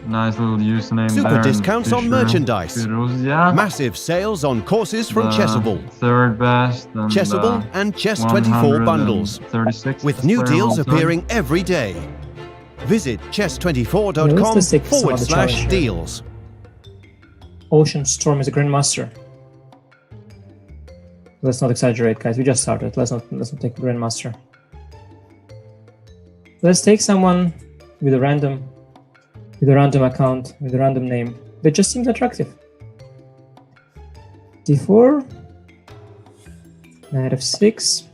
Nice little username Super there. discounts on merchandise. Firuzia, Massive sales on courses from Chessable. third best. And, Chessable and Chess24 bundles. 136 with new deals also. appearing every day. Visit What's the sixth chess24.com/deals. Ocean Storm is a Grandmaster. Let's not exaggerate, guys. We just started. Let's not take Grandmaster. Let's take someone with a random account, with a random name that just seems attractive. D4, Knight f6.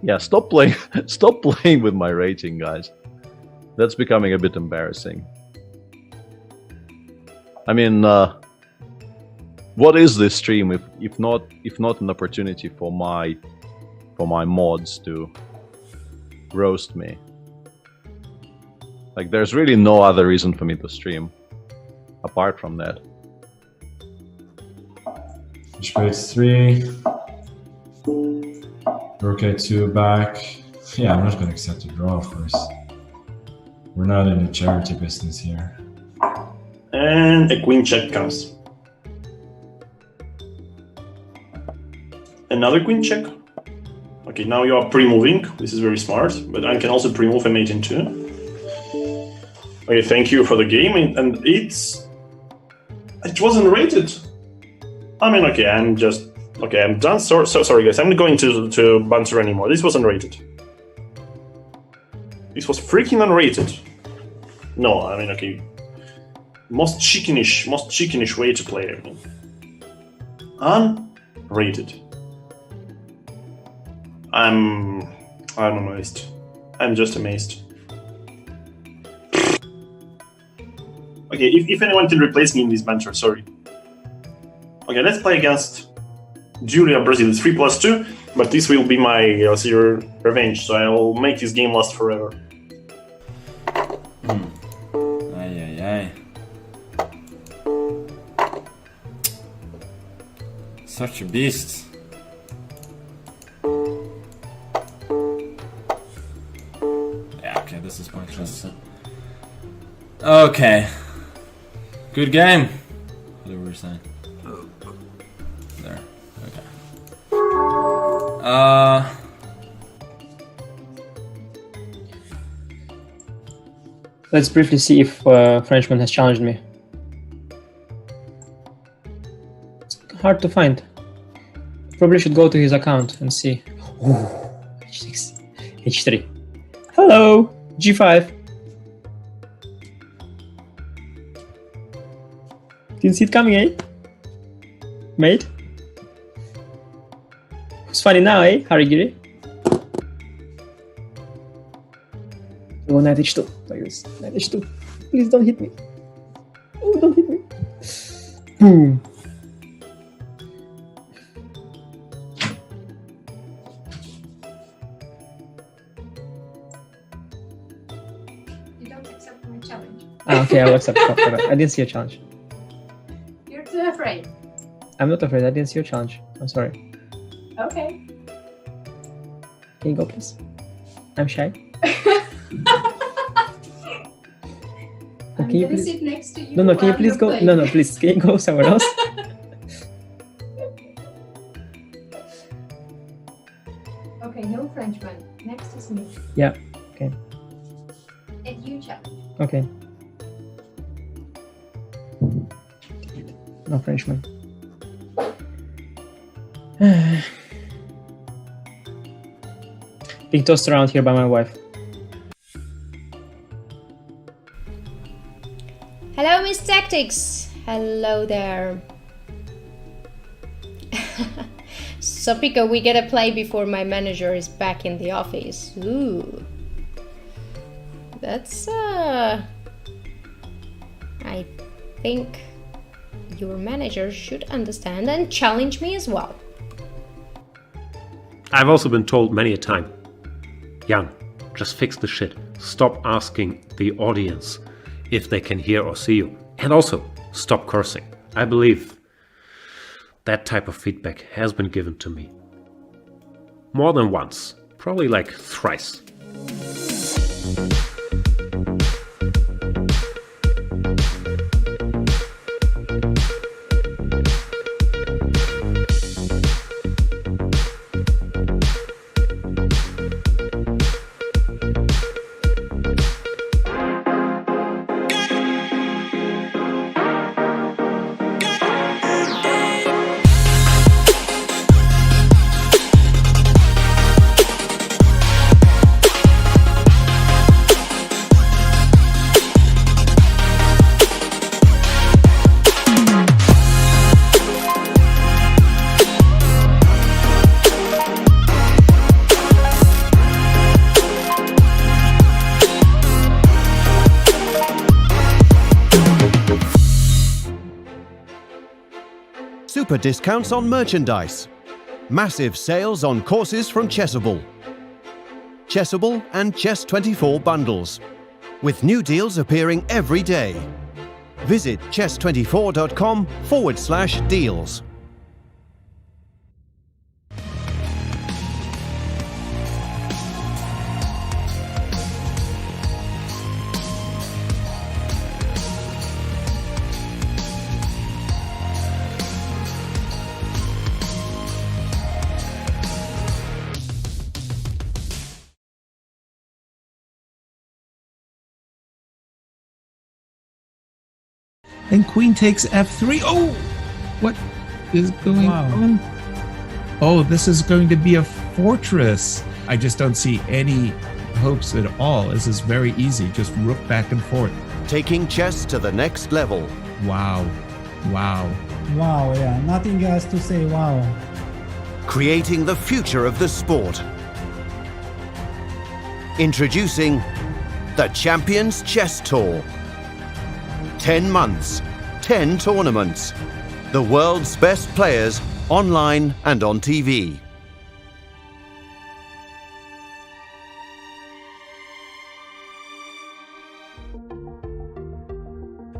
Yeah, stop playing with my rating, guys. That's becoming a bit embarrassing. I mean, what is this stream if not an opportunity for my mods to roast me? Like, there's really no other reason for me to stream apart from that. Bishop 3. Rook a2 back. Yeah, I'm not going to accept a draw, of course. We're not in the charity business here. And a queen check comes. Another queen check. Okay, now you are pre-moving. This is very smart, but I can also pre-move a mate in 2. Okay, thank you for the game, and it wasn't rated. I mean, okay, I'm done. Sorry, guys. I'm not going to Banter anymore. This wasn't rated. This was freaking unrated. No, I mean, okay. Most chickenish way to play. I mean, unrated. I'm amazed. I'm just amazed. Okay, if anyone can replace me in this Banter, sorry. Okay, let's play against Julia Brazil. It's 3+2, but this will be my revenge, so I'll make this game last forever. Ay. Such a beast. Yeah, okay, this is pointless. Okay. Good game. What were we saying? There. Okay. Let's briefly see if Frenchman has challenged me. It's hard to find. Probably should go to his account and see. Ooh, h6, h3. Hello, g5. Didn't see it coming, eh? Mate? Who's funny now, eh, Harigiri? Oh, knight h2, like this. Knight h2. Please don't hit me. Oh, don't hit me. Boom. You don't accept my challenge. Ah, okay, I'll accept. I didn't see a challenge. You're too afraid. I'm not afraid. I didn't see your challenge. I'm sorry. Okay. Can you go, please? I'm shy. I'm can you gonna please sit next to you. No, can you while please you're go? playing. No, please. Can you go somewhere else? Okay, no Frenchman. Next is me. Yeah. Okay. And you challenge. Okay. No Frenchman. Being tossed around here by my wife. Hello, Miss Tactics. Hello there. So, Pico, we gotta play before my manager is back in the office. Ooh. That's, I think your manager should understand and challenge me as well. I've also been told many a time, Jan, Just fix the shit. Stop asking the audience if they can hear or see you. And also, stop cursing. I believe that type of feedback has been given to me. More than once. Probably like thrice. Super discounts on merchandise. Massive sales on courses from Chessable. Chessable and Chess24 bundles. With new deals appearing every day. Visit chess24.com/deals. And queen takes f3. Oh! What is going on? Oh, this is going to be a fortress. I just don't see any hopes at all. This is very easy. Just rook back and forth. Taking chess to the next level. Wow. Wow. Wow, yeah. Nothing else to say. Wow. Creating the future of the sport. Introducing the Champions Chess Tour. 10 months, 10 tournaments. The world's best players online and on TV.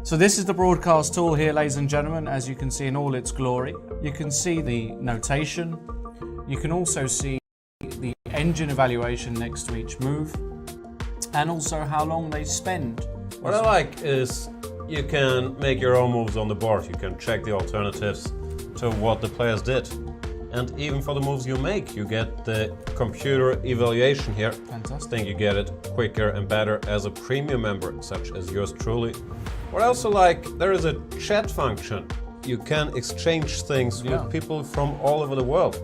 So this is the broadcast tool here, ladies and gentlemen, as you can see in all its glory. You can see the notation. You can also see the engine evaluation next to each move, and also how long they spend. What I like is you can make your own moves on the board. You can check the alternatives to what the players did. And even for the moves you make, you get the computer evaluation here. Fantastic. I think you get it quicker and better as a premium member, such as yours truly. What I also like, there is a chat function. You can exchange things with people from all over the world.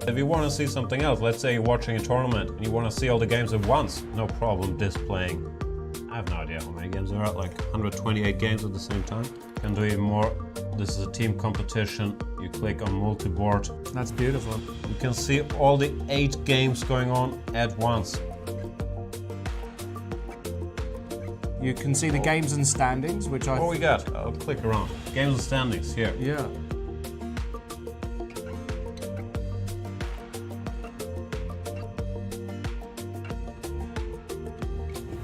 If you want to see something else, let's say you're watching a tournament and you want to see all the games at once, no problem displaying. I have no idea how many games there are, like 128 games at the same time. You can do even more. This is a team competition. You click on multi-board. That's beautiful. You can see all the 8 games going on at once. You can see the games and standings, which I... What we got? I'll click around. Games and standings here. Yeah.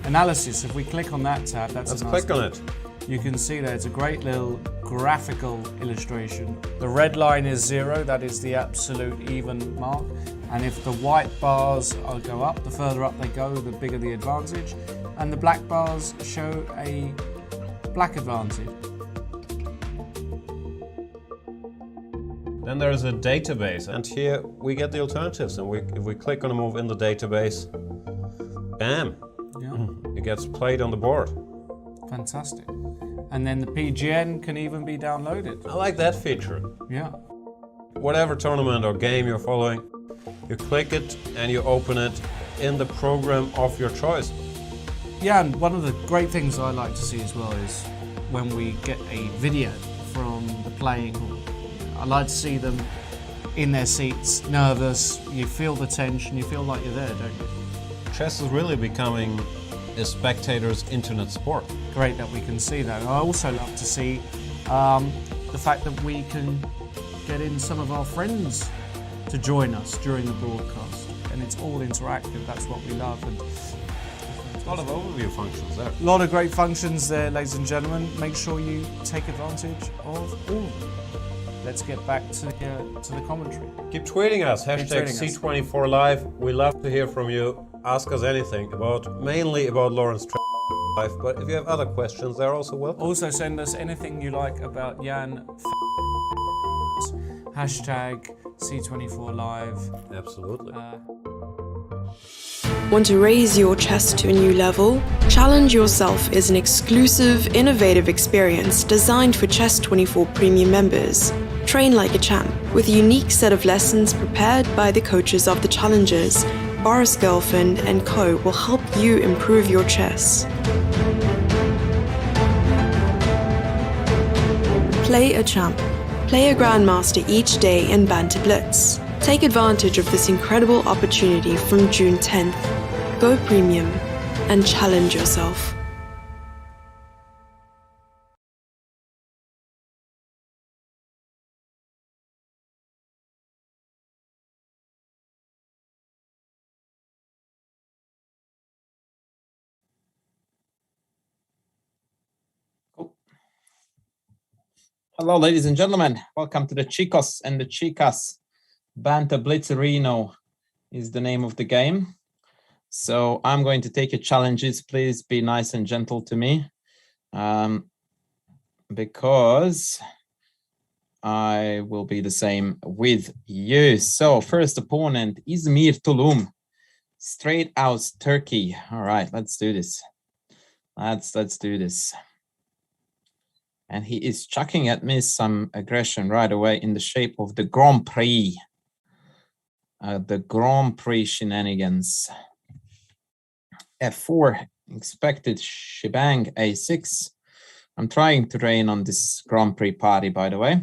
Analysis, if we click on that tab, Let's click on it. You can see that it's a great little graphical illustration. The red line is 0, that is the absolute even mark. And if the white bars go up, the further up they go, the bigger the advantage. And the black bars show a black advantage. Then there is a database, and here we get the alternatives. And if we click on a move in the database, bam! It gets played on the board. Fantastic. And then the PGN can even be downloaded. I like that feature. Yeah. Whatever tournament or game you're following, you click it and you open it in the program of your choice. Yeah, and one of the great things I like to see as well is when we get a video from the playing hall. I like to see them in their seats, nervous, you feel the tension, you feel like you're there, don't you? Chess is really becoming a spectator's internet sport. Great that we can see that. I also love to see the fact that we can get in some of our friends to join us during the broadcast. And it's all interactive, that's what we love. And A lot of overview functions there. A lot of great functions there, ladies and gentlemen. Make sure you take advantage of all of them. Let's get back to the commentary. Keep tweeting us, hashtag C24Live. We love to hear from you. Ask us anything mainly about Lawrence life, but if you have other questions, they're also welcome. Also send us anything you like about Jan. Hashtag C24Live. Absolutely. Want to raise your chess to a new level? Challenge Yourself is an exclusive, innovative experience designed for Chess24 Premium members. Train like a champ with a unique set of lessons prepared by the coaches of the challengers. Boris Girlfriend and Co. will help you improve your chess. Play a champ. Play a grandmaster each day in Banter Blitz. Take advantage of this incredible opportunity from June 10th. Go premium and challenge yourself. Hello, ladies and gentlemen. Welcome to the Chicos and the Chicas. Banter Blitz Arena is the name of the game. So I'm going to take your challenges. Please be nice and gentle to me, because I will be the same with you. So first opponent, Izmir Tulum, straight out Turkey. All right, let's do this. Let's do this. And he is chucking at me some aggression right away in the shape of the Grand Prix. The Grand Prix shenanigans. F4, expected shebang, A6. I'm trying to rain on this Grand Prix party, by the way.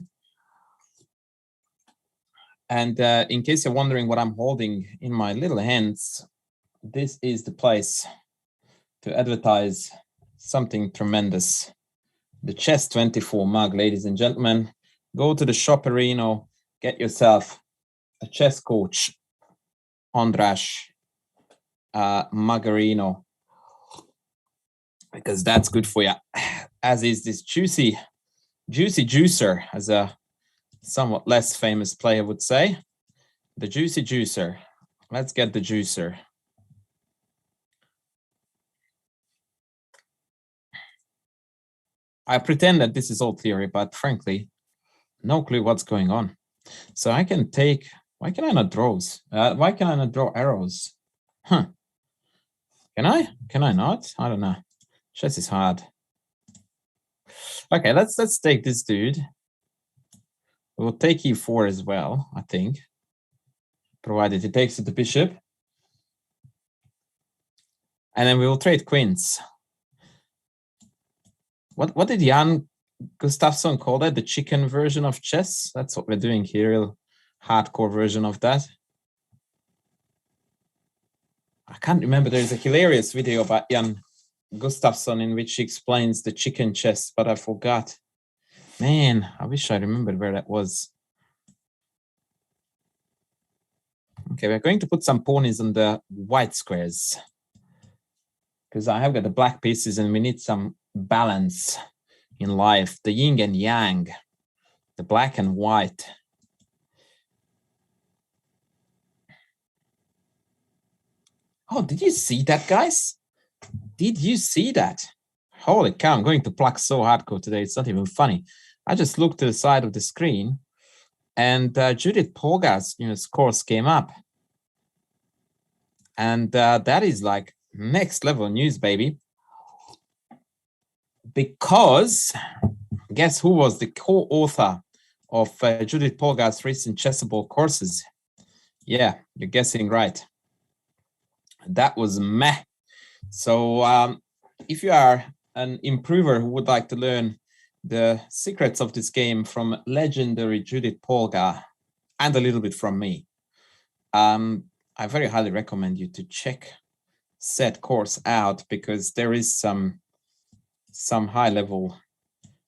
And in case you're wondering what I'm holding in my little hands, this is the place to advertise something tremendous. The Chess24 mug, ladies and gentlemen. Go to the shop arena, get yourself a chess coach, Andras Magarino, because that's good for you. As is this juicy juicer, as a somewhat less famous player would say. The juicy juicer. Let's get the juicer. I pretend that this is all theory, but frankly, no clue what's going on. So I can take, why can I not draw? Why can I not draw arrows? Huh. Can I? Can I not? I don't know. Chess is hard. Okay, let's take this dude. We'll take e4 as well, I think. Provided he takes the bishop. And then we will trade queens. What did Jan Gustafsson call that? The chicken version of chess? That's what we're doing here, real hardcore version of that. I can't remember. There's a hilarious video about Jan Gustafsson in which he explains the chicken chess, but I forgot. Man, I wish I remembered where that was. Okay, we're going to put some ponies on the white squares, because I have got the black pieces and we need some balance in life, the yin and yang, the black and white. Oh, did you see that, guys? Did you see that? Holy cow, I'm going to pluck so hardcore today. It's not even funny. I just looked to the side of the screen and Judith Polgar's scores came up. And that is like next level news, baby. Because guess who was the co-author of Judith Polgar's recent Chessable courses? Yeah, you're guessing right. That was meh. So if you are an improver who would like to learn the secrets of this game from legendary Judith Polgar and a little bit from me, I very highly recommend you to check said course out, because there is some high-level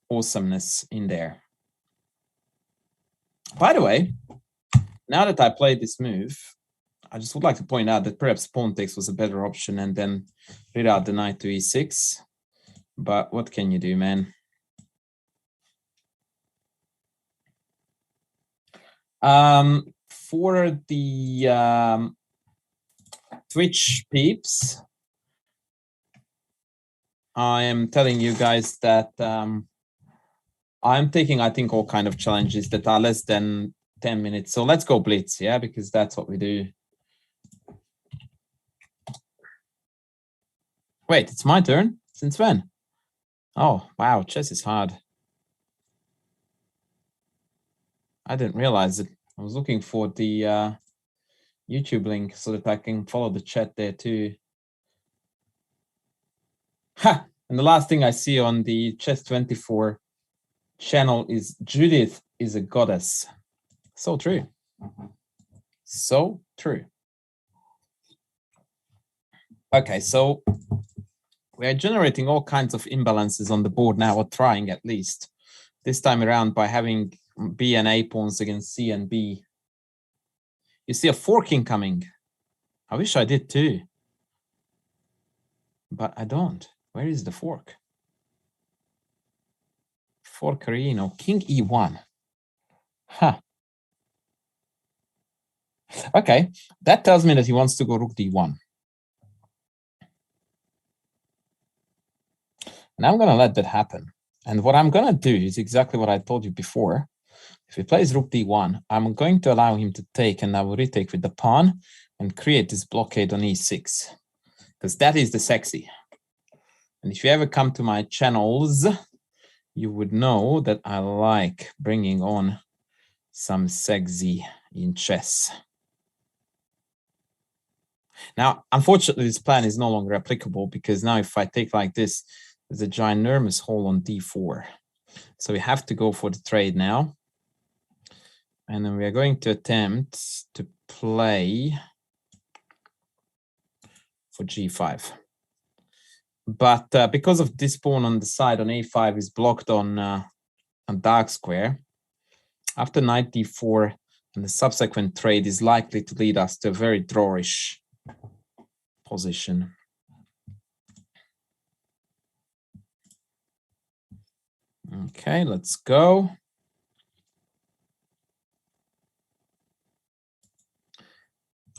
awesomeness in there. By the way, now that I played this move, I just would like to point out that perhaps pawn takes was a better option and then read out the knight to e6. But what can you do, man? For the Twitch peeps, I am telling you guys that I'm taking, I think, all kind of challenges that are less than 10 minutes. So let's go blitz, yeah, because that's what we do. Wait, it's my turn? Since when? Oh, wow, chess is hard. I didn't realize it. I was looking for the YouTube link so that I can follow the chat there too. Ha! And the last thing I see on the Chess24 channel is Judith is a goddess. So true. So true. Okay, so we are generating all kinds of imbalances on the board now, or trying at least. This time around by having B and A pawns against C and B. You see a forking coming. I wish I did too. But I don't. Where is the fork? Forkerino, King E1. Huh. Okay, that tells me that he wants to go Rook D1. And I'm going to let that happen. And what I'm going to do is exactly what I told you before. If he plays Rook D1, I'm going to allow him to take, and I will retake with the pawn and create this blockade on E6. Because that is the sexy. And if you ever come to my channels, you would know that I like bringing on some sexy in chess. Now, unfortunately, this plan is no longer applicable because now if I take like this, there's a ginormous hole on D4. So we have to go for the trade now. And then we are going to attempt to play for G5. But because of this pawn on the side on A5 is blocked on dark square, after knight D4 and the subsequent trade is likely to lead us to a very drawish position. Okay, let's go.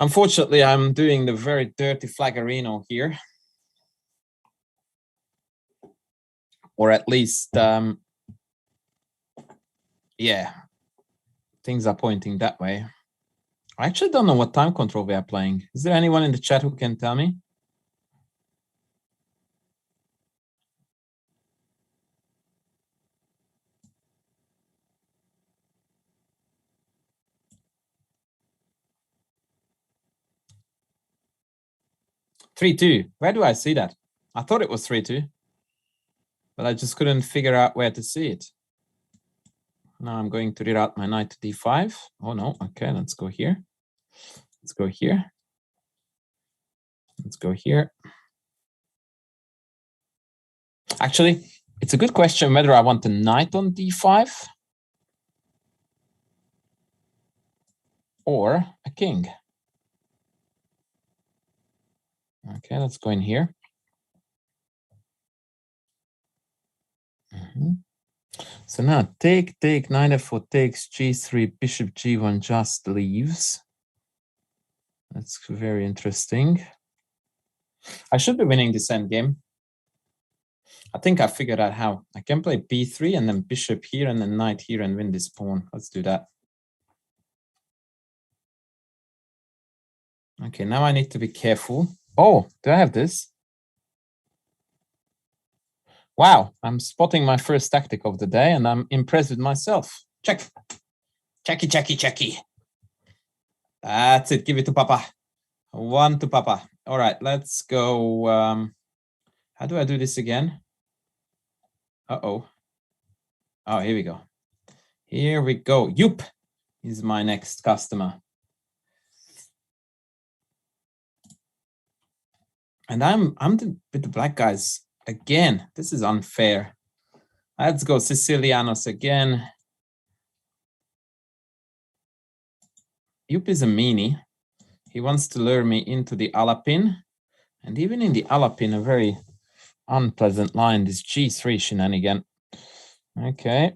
Unfortunately, I'm doing the very dirty flaggerino here. Or at least, yeah, things are pointing that way. I actually don't know what time control we are playing. Is there anyone in the chat who can tell me? (3-2). Where do I see that? I thought it was 3-2. But I just couldn't figure out where to see it. Now I'm going to reroute my knight to D5. Oh no, okay, let's go here. Let's go here. Let's go here. Actually, it's a good question whether I want a knight on D5 or a king. Okay, let's go in here. So now take, knight f4 takes, G3, bishop G1 just leaves. That's very interesting. I should be winning this endgame. I think I figured out how. I can play B3 and then bishop here and then knight here and win this pawn. Let's do that. Okay, now I need to be careful. Oh, do I have this? Wow, I'm spotting my first tactic of the day and I'm impressed with myself. Check. Checky, checky, checky. That's it. Give it to Papa. 1 to Papa. All right, let's go. How do I do this again? Uh-oh. Oh, here we go. Here we go. Yup is my next customer. And I'm with the black guys again. This is unfair. Let's go Sicilianos again. Yup is a meanie. He wants to lure me into the Alapin. And even in the Alapin, a very unpleasant line, this G3 shenanigan. Okay.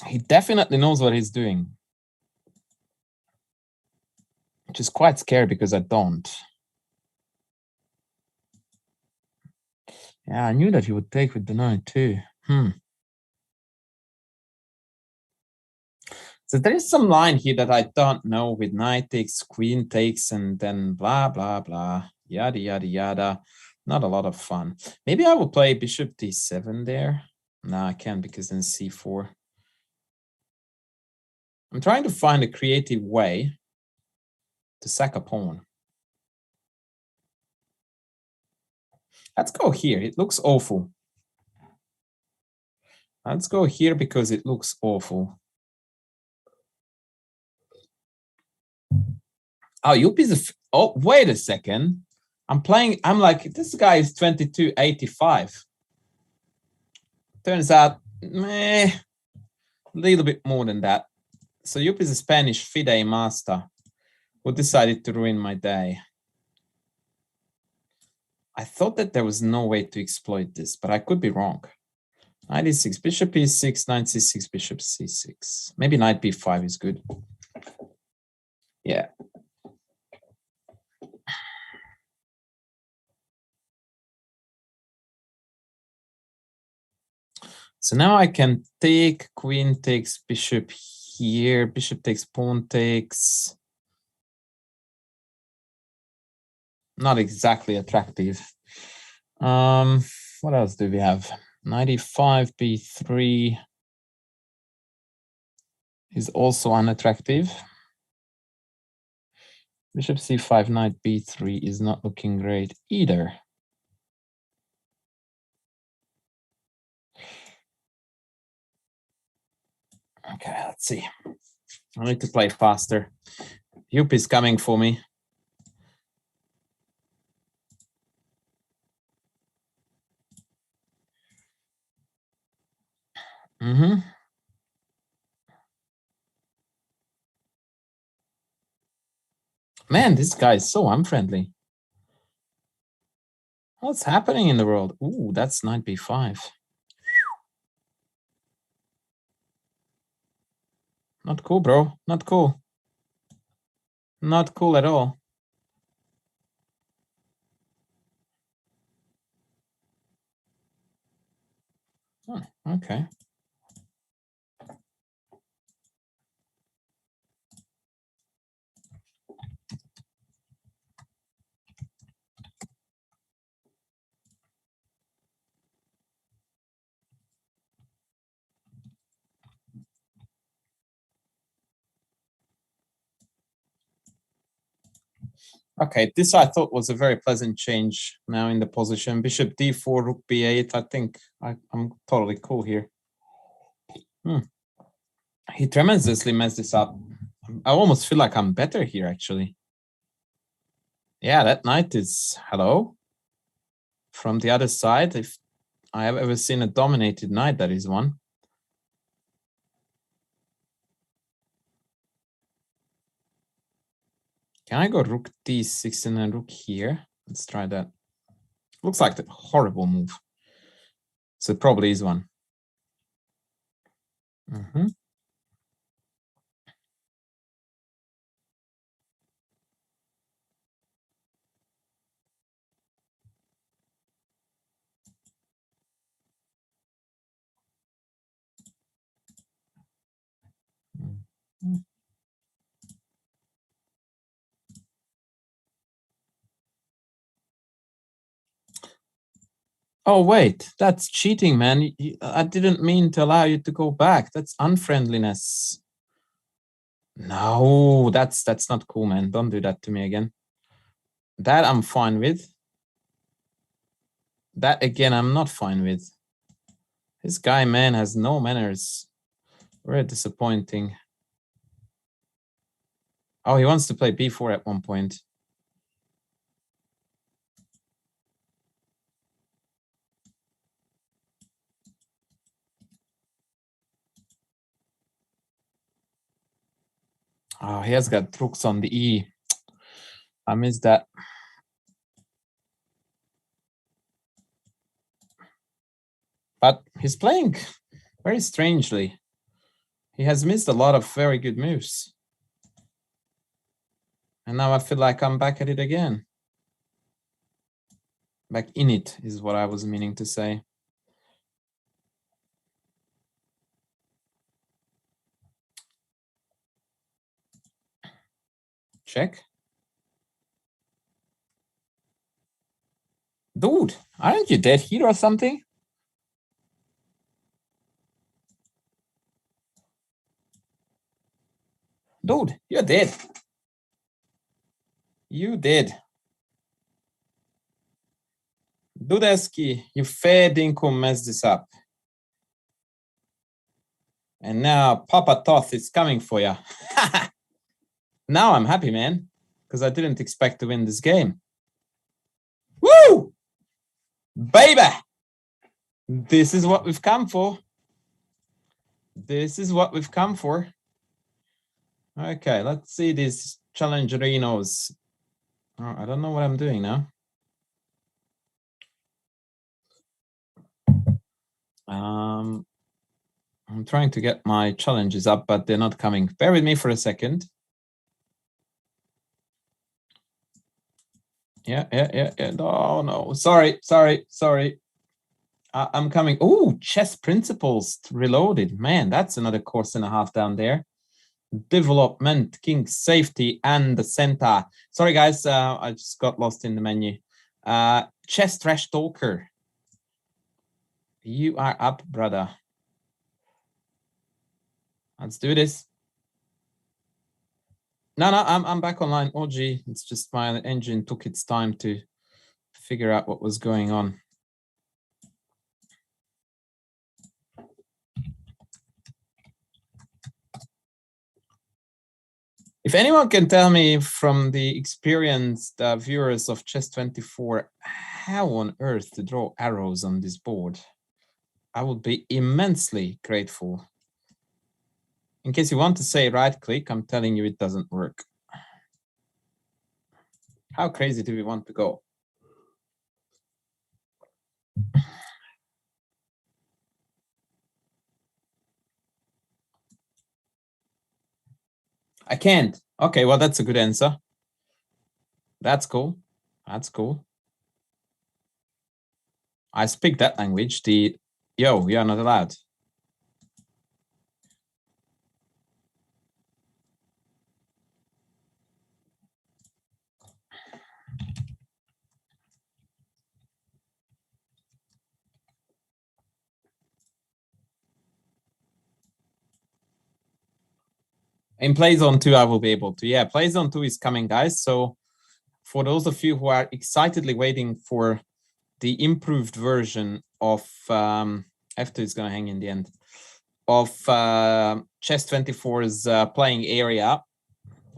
He definitely knows what he's doing. Which is quite scary because I don't. Yeah, I knew that he would take with the knight too. So there is some line here that I don't know with knight takes, queen takes, and then blah, blah, blah, yada, yada, yada. Not a lot of fun. Maybe I will play bishop d7 there. No, I can't because then c4. I'm trying to find a creative way to sack a pawn. Let's go here. It looks awful. Let's go here because it looks awful. Oh, Yuppie's oh, wait a second. I'm like, this guy is 2285. Turns out, a little bit more than that. So Yuppie is a Spanish FIDE master who decided to ruin my day. I thought that there was no way to exploit this, but I could be wrong. Knight e6, bishop e6, knight c6, bishop c6. Maybe knight b5 is good. Yeah. So now I can take, queen takes, bishop here, bishop takes, pawn takes. Not exactly attractive. What else do we have? 95 b3 is also unattractive. Bishop c5, knight b3 is not looking great either. Okay, let's see. I need to play faster. Yup is coming for me. Man, this guy is so unfriendly. What's happening in the world? Ooh, that's knight b5. Not cool, bro. Not cool. Not cool at all. Oh, okay. Okay, this I thought was a very pleasant change now in the position. Bishop d4, rook b8. I think I'm totally cool here. He tremendously messed this up. I almost feel like I'm better here, actually. Yeah, that knight is hello. From the other side, if I have ever seen a dominated knight, that is one. Can I go rook d6 and then rook here? Let's try that. Looks like a horrible move. So it probably is one. Oh, wait, that's cheating, man. I didn't mean to allow you to go back. That's unfriendliness. No, that's not cool, man. Don't do that to me again. That I'm fine with. That, again, I'm not fine with. This guy, man, has no manners. Very disappointing. Oh, he wants to play b4 at one point. Oh, he has got rooks on the E. I missed that. But he's playing very strangely. He has missed a lot of very good moves. And now I feel like I'm back at it again. Back in it is what I was meaning to say. Check. Dude, aren't you dead here or something? Dude, you're dead. You did. Dudeski, you fair dinkum messed this up. And now Papa Toth is coming for you. Now I'm happy, man, because I didn't expect to win this game. Woo! Baby! This is what we've come for. This is what we've come for. Okay, let's see these challengerinos. Oh, I don't know what I'm doing now. I'm trying to get my challenges up, but they're not coming. Bear with me for a second. Yeah. No. Sorry. I'm coming. Oh, chess principles reloaded. Man, that's another course and a half down there. Development, king, safety, and the center. Sorry, guys. I just got lost in the menu. Chess trash talker. You are up, brother. Let's do this. No, I'm back online. Oh, gee, it's just my engine took its time to figure out what was going on. If anyone can tell me from the experienced viewers of Chess24 how on earth to draw arrows on this board, I would be immensely grateful. In case you want to say right click, I'm telling you it doesn't work. How crazy do we want to go? I can't. Okay, well, that's a good answer. That's cool. That's cool. I speak that language. Yo, you're not allowed. In Playzone 2, I will be able to. Yeah, Playzone 2 is coming, guys. So for those of you who are excitedly waiting for the improved version of F2 is going to hang in the end of Chess24's playing area,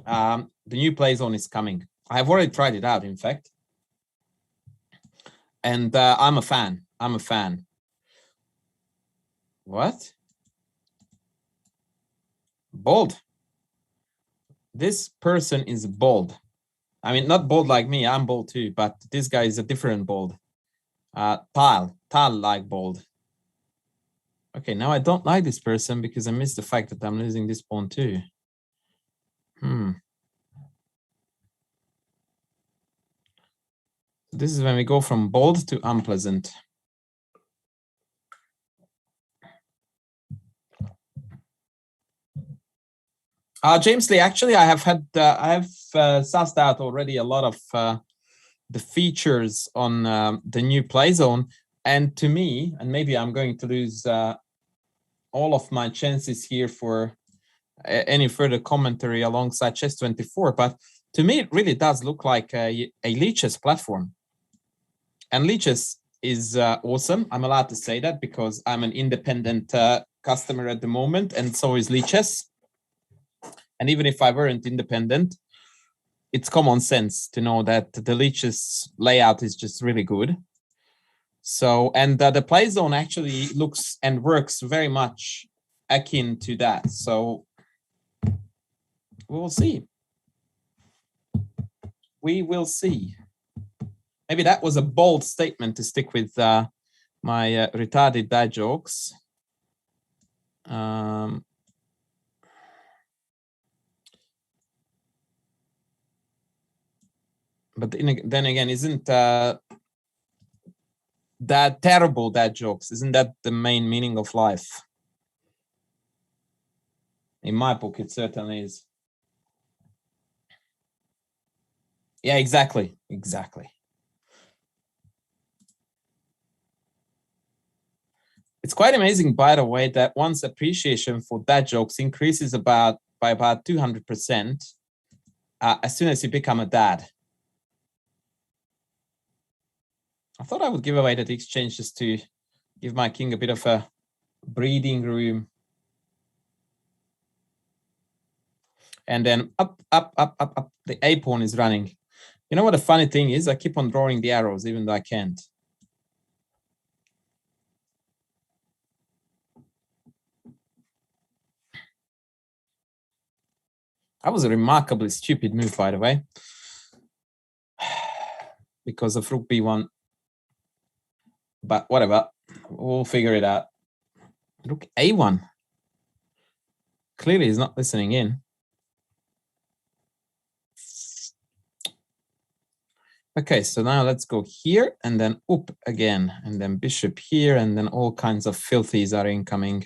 the new Playzone is coming. I've already tried it out, in fact, and I'm a fan. I'm a fan. What? Bold. This person is bold. I mean, not bold like me. I'm bold too, but this guy is a different bold. Tile like bold. Okay, now I don't like this person because I miss the fact that I'm losing this pawn too. This is when we go from bold to unpleasant. James Lee, actually, I have sussed out already a lot of the features on the new Playzone, and to me, and maybe I'm going to lose all of my chances here for any further commentary alongside Chess24, but to me, it really does look like a Lichess platform. And Lichess is awesome. I'm allowed to say that because I'm an independent customer at the moment, and so is Lichess. And even if I weren't independent, it's common sense to know that the Lichess layout is just really good. So, and the Playzone actually looks and works very much akin to that. So We will see. We will see. Maybe that was a bold statement to stick with my retarded dad jokes. But then again, isn't that terrible dad jokes? Isn't that the main meaning of life? In my book, it certainly is. Yeah, exactly. Exactly. It's quite amazing, by the way, that one's appreciation for dad jokes increases by about 200% as soon as you become a dad. I thought I would give away that exchange just to give my king a bit of a breathing room. And then up, up, up, up, up. The A pawn is running. You know what the funny thing is? I keep on drawing the arrows even though I can't. That was a remarkably stupid move, by the way. Because of rook b1. But whatever. We'll figure it out. Rook a1. Clearly he's not listening in. Okay, so now let's go here and then up again. And then bishop here and then all kinds of filthies are incoming.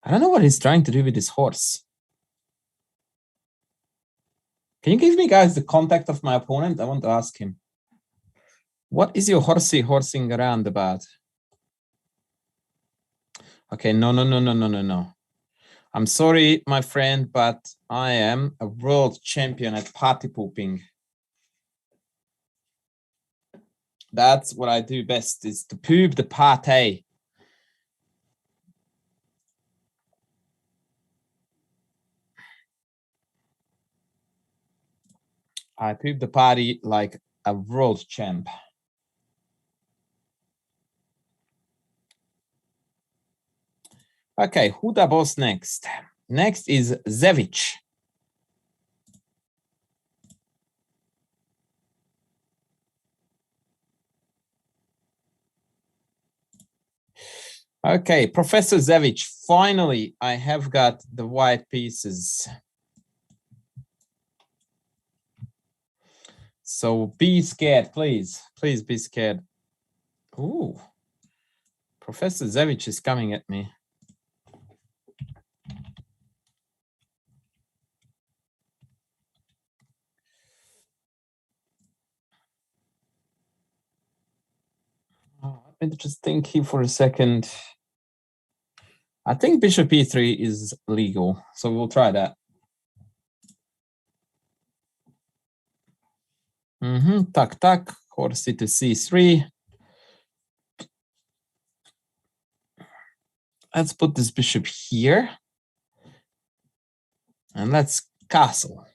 I don't know what he's trying to do with this horse. Can you give me, guys, the contact of my opponent? I want to ask him. What is your horsey horsing around about? Okay, no. I'm sorry, my friend, but I am a world champion at party pooping. That's what I do best, is to poop the party. I poop the party like a world champ. Okay, who the boss next? Next is Zevic. Okay, Professor Zevic, finally, I have got the white pieces. So be scared, please. Please be scared. Ooh, Professor Zevic is coming at me. Oh, let me just think here for a second. I think bishop e3 is legal, so we'll try that. Tuck, tuck, horse to c3. Let's put this bishop here. And let's castle.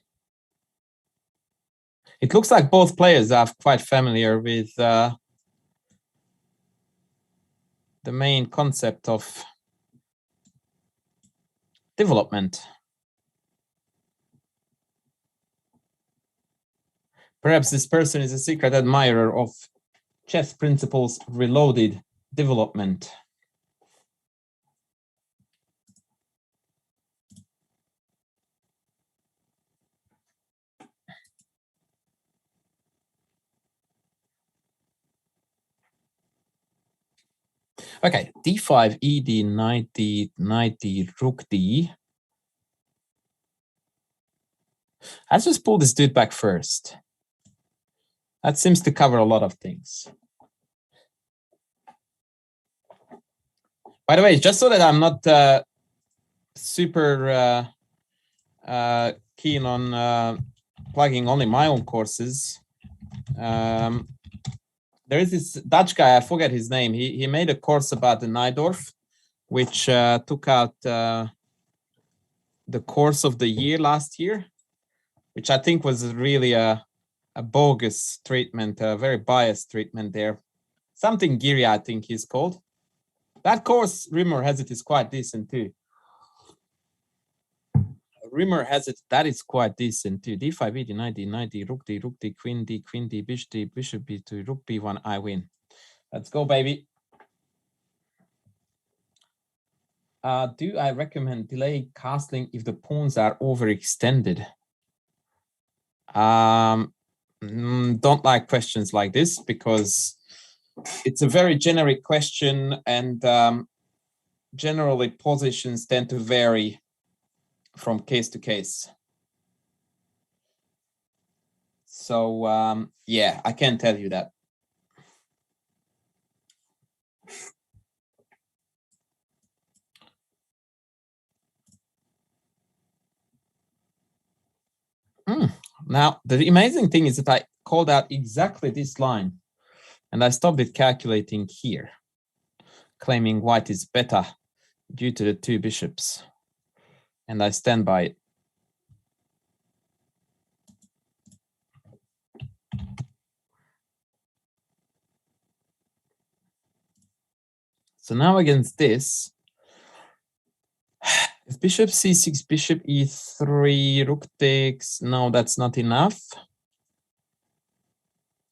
It looks like both players are quite familiar with the main concept of development. Perhaps this person is a secret admirer of Chess Principles Reloaded development. Okay, d5, ed, knight d, rook d. Let's just pull this dude back first. That seems to cover a lot of things. By the way, just so that I'm not super keen on plugging only my own courses, there is this Dutch guy, I forget his name. He made a course about the Najdorf, which took out the course of the year last year, which I think was really a bogus treatment, a very biased treatment there. Something Giri, I think he's called. That course, rumor has it, is quite decent too. rumor has it that is quite decent too. D5, e d9, d9, d rook d, queen d, bishop b2, rook b1, I win. Let's go, baby. Do I recommend delay castling if the pawns are overextended? Don't like questions like this because it's a very generic question, and generally positions tend to vary from case to case. So yeah, I can't tell you that. Now, the amazing thing is that I called out exactly this line, and I stopped it calculating here, claiming white is better due to the two bishops, and I stand by it. So now against this, if bishop c6, bishop e3, rook takes, no, that's not enough.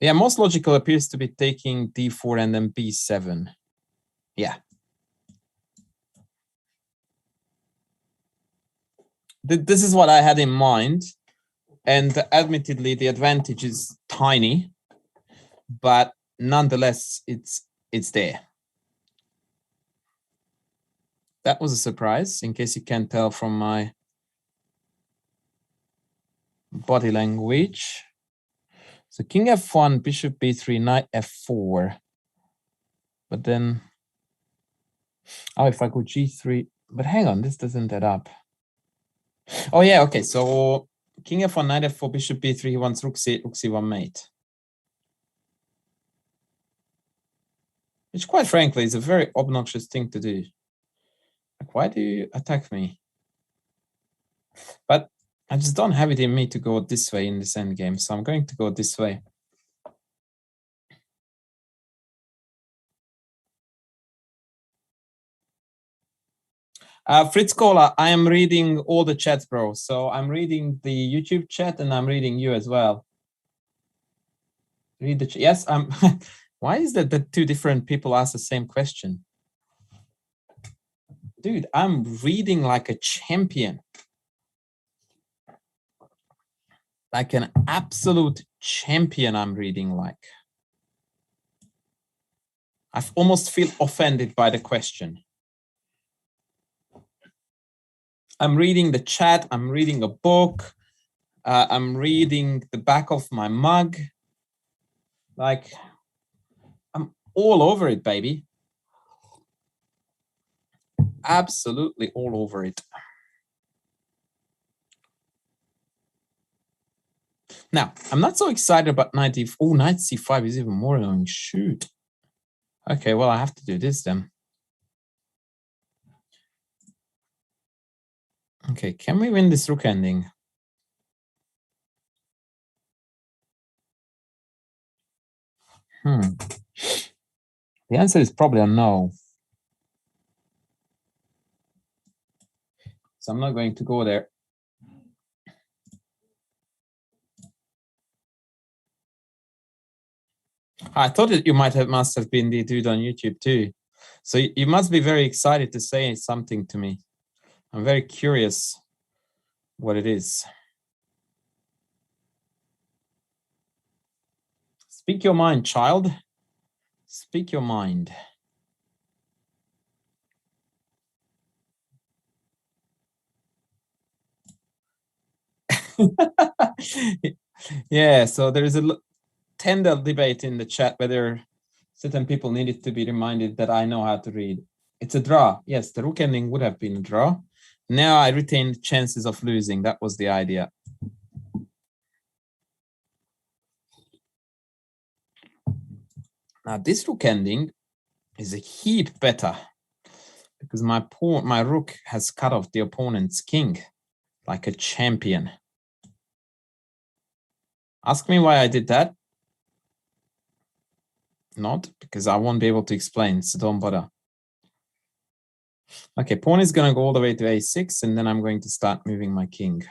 Yeah, most logical appears to be taking d4 and then b7. Yeah. This is what I had in mind. And admittedly, the advantage is tiny, but nonetheless, it's there. That was a surprise, in case you can't tell from my body language. So king f1, bishop b3, knight f4. But then, oh, if I go g3, but hang on, this doesn't add up. Oh yeah, okay, so king f1, knight f4, bishop b3, he wants rook c8, rook c1 mate. Which quite frankly is a very obnoxious thing to do. Like, why do you attack me? But I just don't have it in me to go this way in this endgame, so I'm going to go this way. Fritz Kohler, I am reading all the chats, bro. So I'm reading the YouTube chat and I'm reading you as well. Read the chat. Yes, I'm. Why is that the two different people ask the same question? Dude, I'm reading like a champion. Like an absolute champion, I'm reading like. I almost feel offended by the question. I'm reading the chat, I'm reading a book, I'm reading the back of my mug. Like, I'm all over it, baby. Absolutely all over it. Now, I'm not so excited about knight d4. Oh, knight c5 is even more annoying. Shoot. Okay, well, I have to do this then. Okay, can we win this rook ending? The answer is probably a no. So I'm not going to go there. I thought that you must have been the dude on YouTube too. So you must be very excited to say something to me. I'm very curious what it is. Speak your mind, child. Speak your mind. Yeah, so there is a tender debate in the chat whether certain people needed to be reminded that I know how to read. It's a draw. Yes, the rook ending would have been a draw. Now I retain chances of losing. That was the idea. Now this rook ending is a heap better because my rook has cut off the opponent's king like a champion. Ask me why I did that. Not because I won't be able to explain, so don't bother. Okay, pawn is going to go all the way to a6, and then I'm going to start moving my king.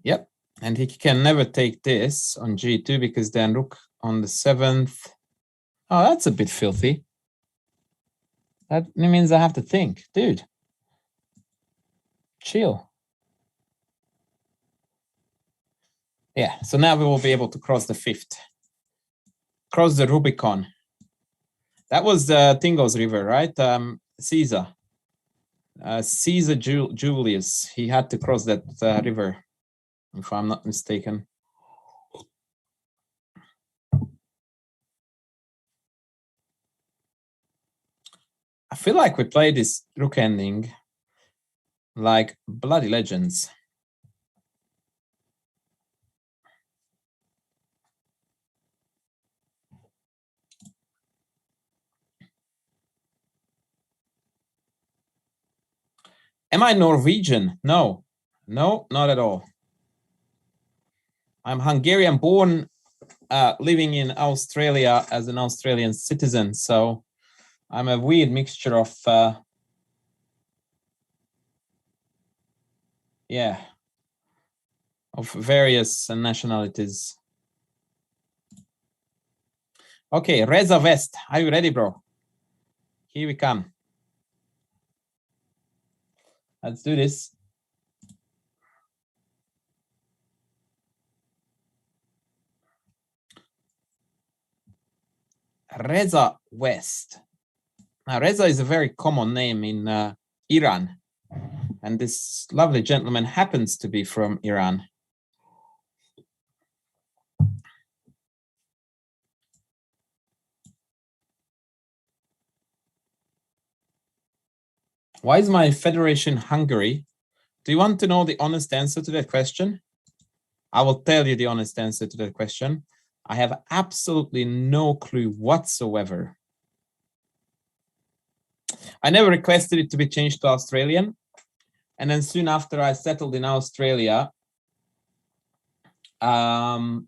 Yep, and he can never take this on g2 because then rook on the 7th. Oh, that's a bit filthy. That means I have to think. Dude, chill. Yeah, so now we will be able to cross the 5th. Cross the Rubicon. That was Tingo's river, right? Caesar. Caesar Julius. He had to cross that river, if I'm not mistaken. I feel like we played this rook ending like bloody legends. Am I Norwegian? No, no, not at all. I'm Hungarian born, living in Australia as an Australian citizen. So I'm a weird mixture of, yeah, of various nationalities. Okay, Reza West, are you ready, bro? Here we come. Let's do this. Reza West. Now, Reza is a very common name in Iran. And this lovely gentleman happens to be from Iran. Why is my federation Hungary? Do you want to know the honest answer to that question? I will tell you the honest answer to that question. I have absolutely no clue whatsoever. I never requested it to be changed to Australian. And then soon after I settled in Australia, I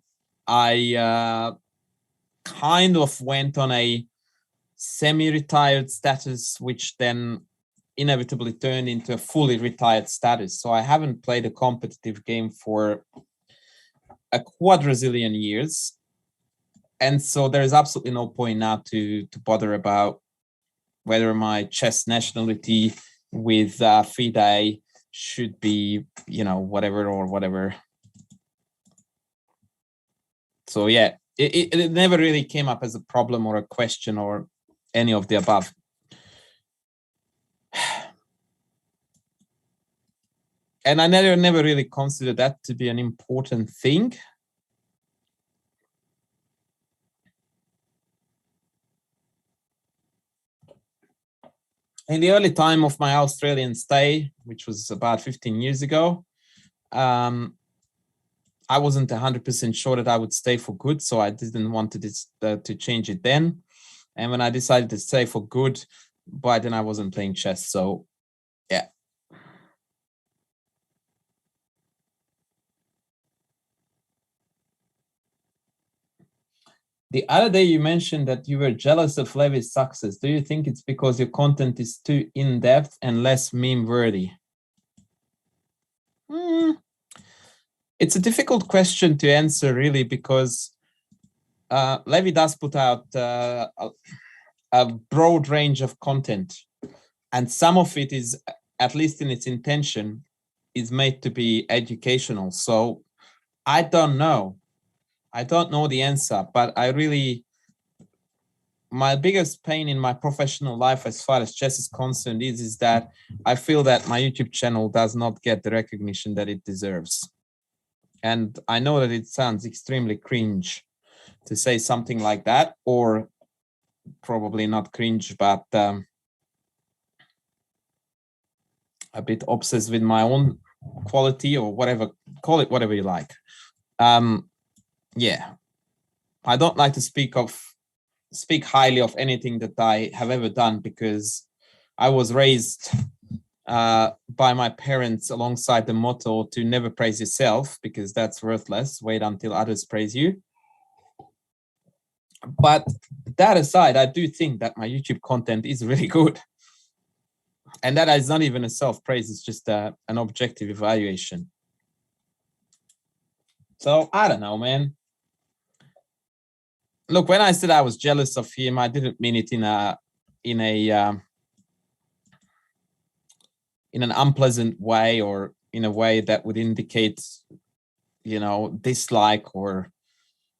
kind of went on a semi-retired status, which then inevitably turned into a fully retired status. So I haven't played a competitive game for a quadrazillion years. And so there is absolutely no point now to bother about whether my chess nationality with FIDE should be, you know, whatever or whatever. So yeah, it never really came up as a problem or a question or any of the above. And I never really considered that to be an important thing. In the early time of my Australian stay, which was about 15 years ago, I wasn't 100% sure that I would stay for good, so I didn't want to change it then. And when I decided to stay for good, by then I wasn't playing chess, so yeah. The other day you mentioned that you were jealous of Levi's success. Do you think it's because your content is too in-depth and less meme-worthy? It's a difficult question to answer, really, because Levi does put out a broad range of content, and some of it is, at least in its intention, is made to be educational. So I don't know. I don't know the answer, but my biggest pain in my professional life as far as chess is concerned is that I feel that my YouTube channel does not get the recognition that it deserves. And I know that it sounds extremely cringe to say something like that, or probably not cringe, but a bit obsessed with my own quality or whatever, call it whatever you like. Yeah, I don't like to speak highly of anything that I have ever done, because I was raised by by my parents alongside the motto to never praise yourself because that's worthless. Wait until others praise you. But that aside, I do think that my YouTube content is really good. And that is not even a self-praise, it's just an objective evaluation. So I don't know, man. Look, when I said I was jealous of him, I didn't mean it in an unpleasant way or in a way that would indicate, dislike or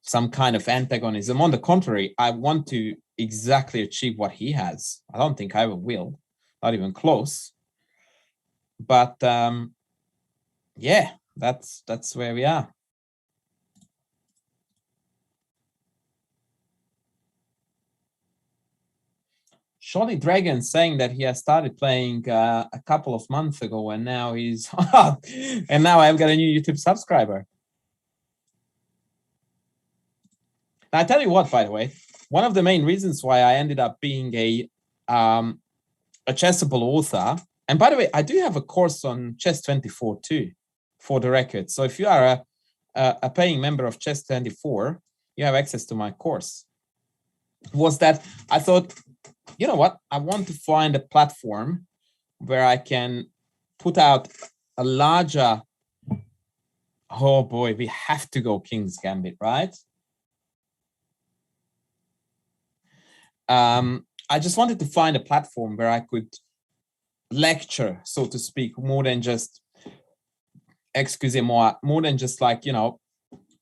some kind of antagonism. On the contrary, I want to exactly achieve what he has. I don't think I ever will, not even close. But yeah, that's where we are. Sholly Dragon saying that he has started playing a couple of months ago, and now he's and now I've got a new YouTube subscriber. Now, I tell you what, by the way, one of the main reasons why I ended up being a Chessable author, and by the way, I do have a course on Chess24 too, for the record. So if you are a paying member of Chess24, you have access to my course. Was that I thought, you know what? I want to find a platform where I can put out a larger. Oh boy, we have to go King's Gambit, right? I just wanted to find a platform where I could lecture, so to speak, more than just, excusez-moi, more than just like,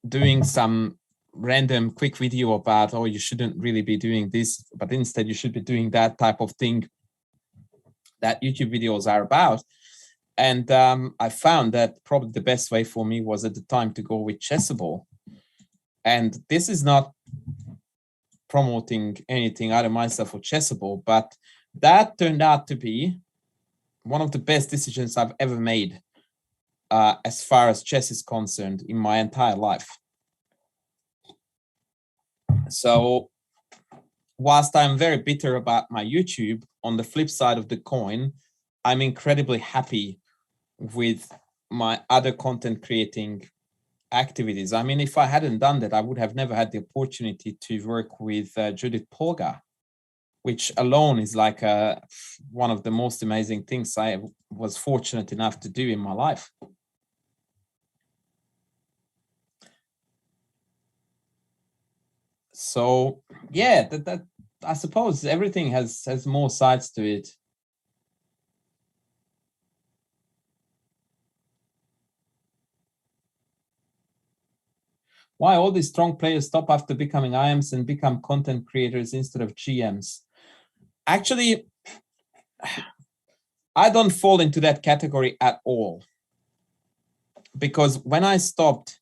doing some random quick video about, oh, you shouldn't really be doing this, but instead you should be doing that type of thing that YouTube videos are about. And I found that probably the best way for me was at the time to go with Chessable. And this is not promoting anything out of myself or Chessable, but that turned out to be one of the best decisions I've ever made as far as chess is concerned in my entire life. So whilst I'm very bitter about my YouTube, on the flip side of the coin, I'm incredibly happy with my other content creating activities. I mean, if I hadn't done that, I would have never had the opportunity to work with Judith Polgar, which alone is like one of the most amazing things I was fortunate enough to do in my life. So yeah, that I suppose everything has more sides to it. Why all these strong players stop after becoming IMs and become content creators instead of GMs? Actually, I don't fall into that category at all. Because when I stopped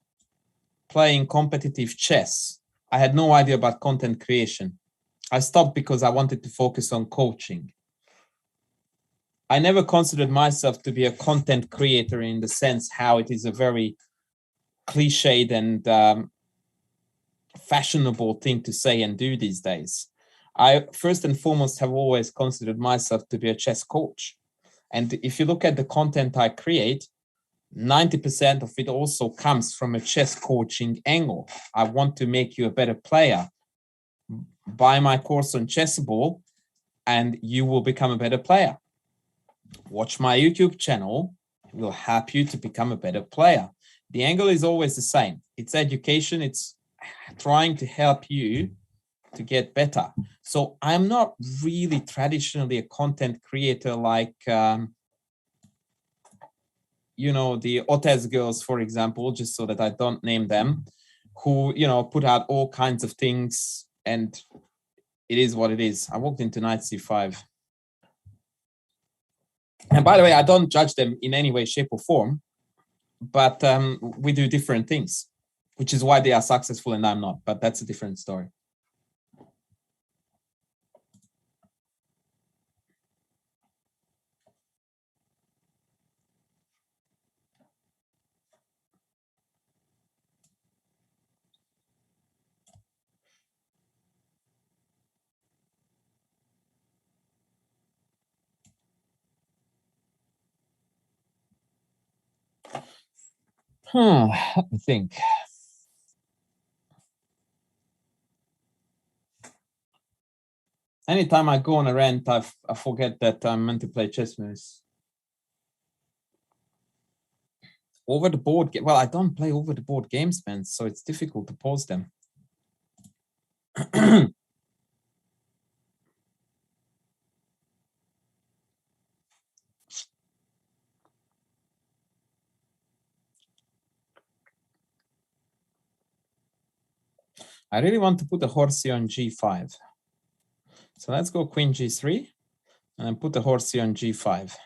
playing competitive chess, I had no idea about content creation. I stopped because I wanted to focus on coaching. I never considered myself to be a content creator in the sense how it is a very cliched and fashionable thing to say and do these days. I first and foremost have always considered myself to be a chess coach. And if you look at the content I create, 90% of it also comes from a chess coaching angle. I want to make you a better player. Buy my course on Chessable and you will become a better player. Watch my YouTube channel, it will help you to become a better player. The angle is always the same. It's education, it's trying to help you to get better. So I'm not really traditionally a content creator like, the Otez girls, for example, just so that I don't name them, who, put out all kinds of things and it is what it is. I walked into knight c5. And by the way, I don't judge them in any way, shape or form, but we do different things, which is why they are successful and I'm not, but that's a different story. Let me think. Anytime I go on a rant, I forget that I'm meant to play chess moves. Over the board, well, I don't play over the board games, man, so it's difficult to pause them. I really want to put a horsey on g5. So let's go queen g3 and then put the horsey on g5.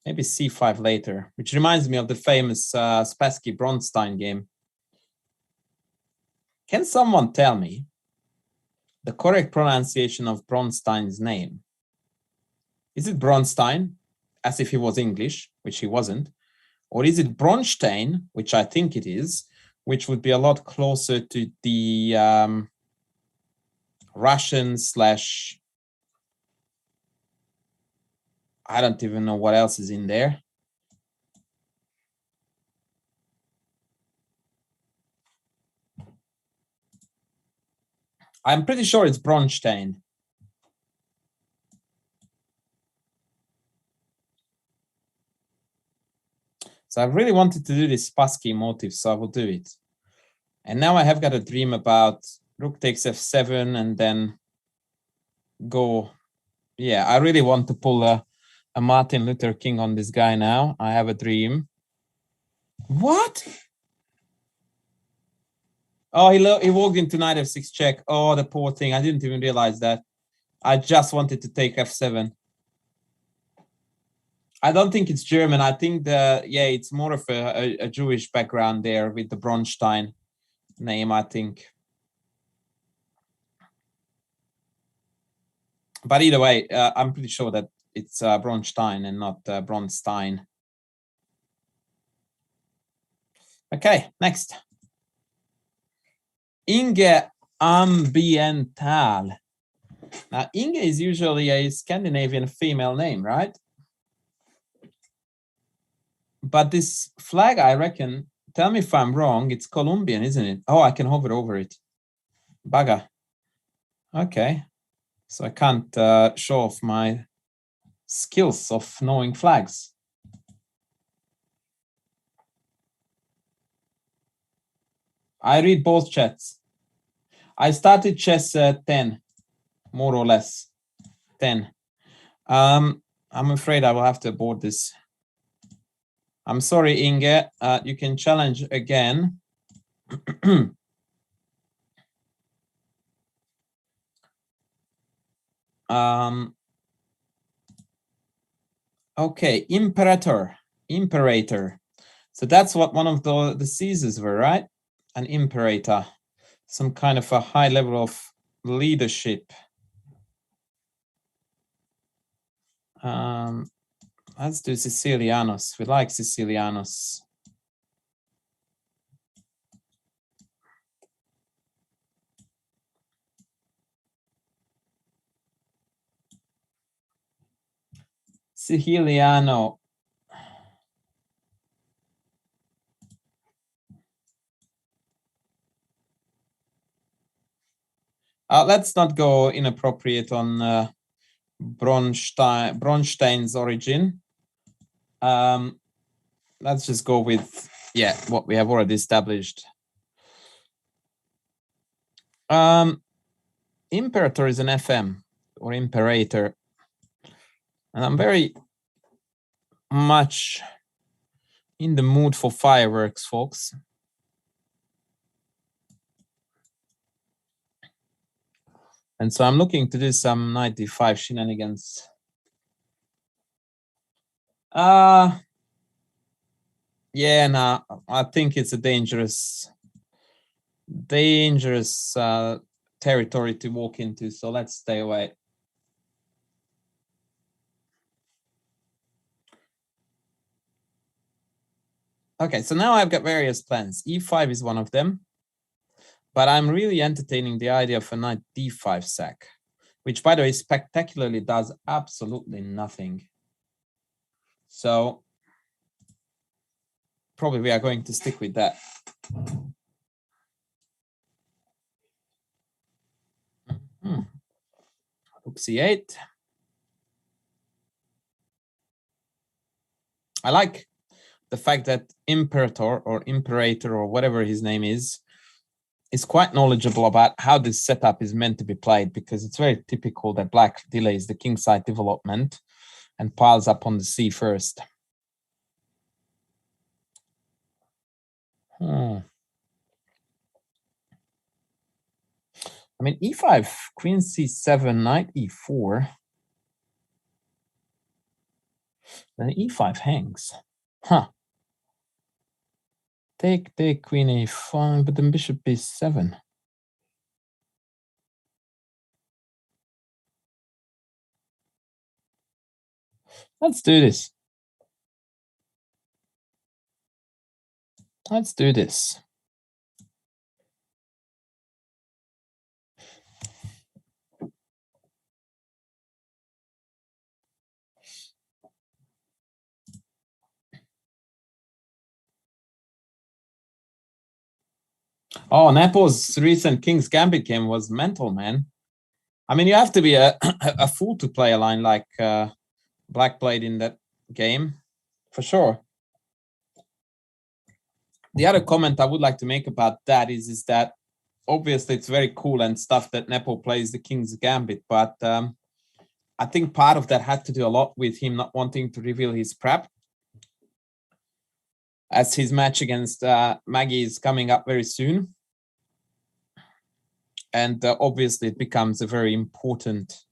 Maybe c5 later, which reminds me of the famous Spassky-Bronstein game. Can someone tell me the correct pronunciation of Bronstein's name? Is it Bronstein, as if he was English, which he wasn't? Or is it Bronstein, which I think it is, which would be a lot closer to the Russian / I don't even know what else is in there. I'm pretty sure it's Bronstein. So I really wanted to do this Spassky motif, so I will do it. And now I have got a dream about rook takes f7 and then go. Yeah, I really want to pull a Martin Luther King on this guy now. I have a dream. What? Oh, he walked into knight f6 check. Oh, the poor thing. I didn't even realize that. I just wanted to take f7. I don't think it's German. I think it's more of a Jewish background there with the Bronstein name, I think. But either way, I'm pretty sure that it's Bronstein and not Bronstein. Okay, next. Inge Ambiental. Now, Inge is usually a Scandinavian female name, right? But this flag, I reckon, tell me if I'm wrong, it's Colombian, isn't it? Oh, I can hover over it. Bugger. Okay. So I can't show off my skills of knowing flags. I read both chats. I started chess at 10, more or less. 10. I'm afraid I will have to abort this. I'm sorry, Inge. You can challenge again. Okay, Imperator. So that's what one of the Caesars were, right? An imperator. Some kind of a high level of leadership. Let's do Sicilianos. We like Sicilianos. Siciliano. Let's not go inappropriate on Bronstein's origin. Let's just go with, what we have already established. Imperator is an FM, or Imperator. And I'm very much in the mood for fireworks, folks. And so I'm looking to do some 95 shenanigans. I think it's a dangerous territory to walk into, so let's stay away. Okay, so now I've got various plans. E5 is one of them, but I'm really entertaining the idea of a knight d5 sack, which, by the way, spectacularly does absolutely nothing. So probably we are going to stick with that. Rook c8. I like the fact that Imperator or whatever his name is quite knowledgeable about how this setup is meant to be played, because it's very typical that black delays the kingside development and piles up on the c first. I mean, e5, queen c7, knight e4. Then e5 hangs. Huh. Take queen a5, but then bishop b7. Let's do this. Let's do this. Oh, Nepo's recent King's Gambit game was mental, man. I mean, you have to be a fool to play a line like Black played in that game, for sure. The other comment I would like to make about that is that obviously it's very cool and stuff that Nepo plays the King's Gambit, but I think part of that had to do a lot with him not wanting to reveal his prep, as his match against Maggie is coming up very soon. And obviously it becomes a very important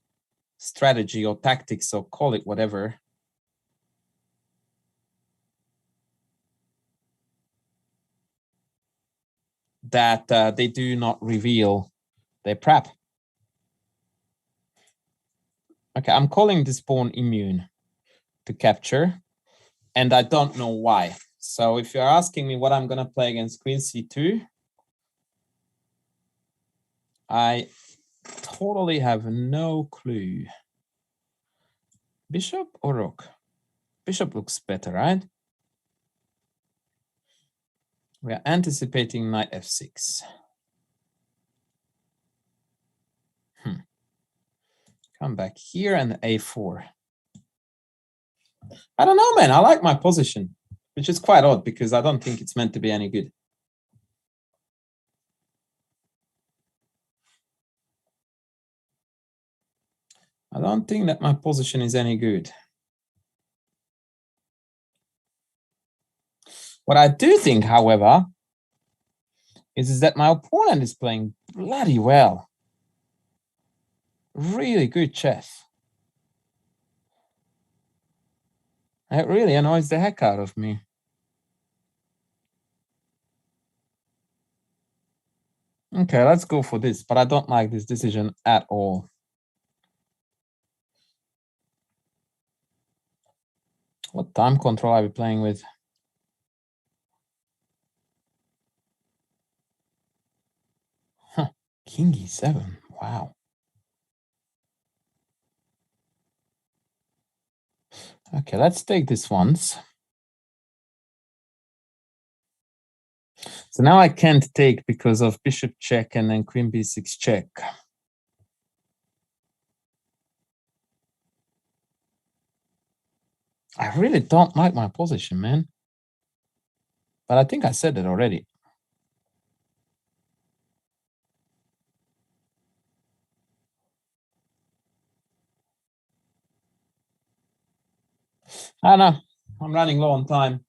strategy or tactics, or call it whatever. That they do not reveal their prep. Okay, I'm calling this pawn immune to capture, and I don't know why. So if you're asking me what I'm going to play against queen c2, I totally have no clue. Bishop or rook? Bishop looks better, right? We are anticipating knight f6. Come back here and a4. I don't know, man. I like my position, which is quite odd because I don't think it's meant to be any good. I don't think that my position is any good. What I do think, however, is that my opponent is playing bloody well. Really good chess. It really annoys the heck out of me. Okay, let's go for this, but I don't like this decision at all. What time control are we playing with? Huh. King e7. Wow. Okay, let's take this once. So now I can't take because of bishop check and then queen b6 check. I really don't like my position, man. But I think I said it already. I don't know. I'm running low on time.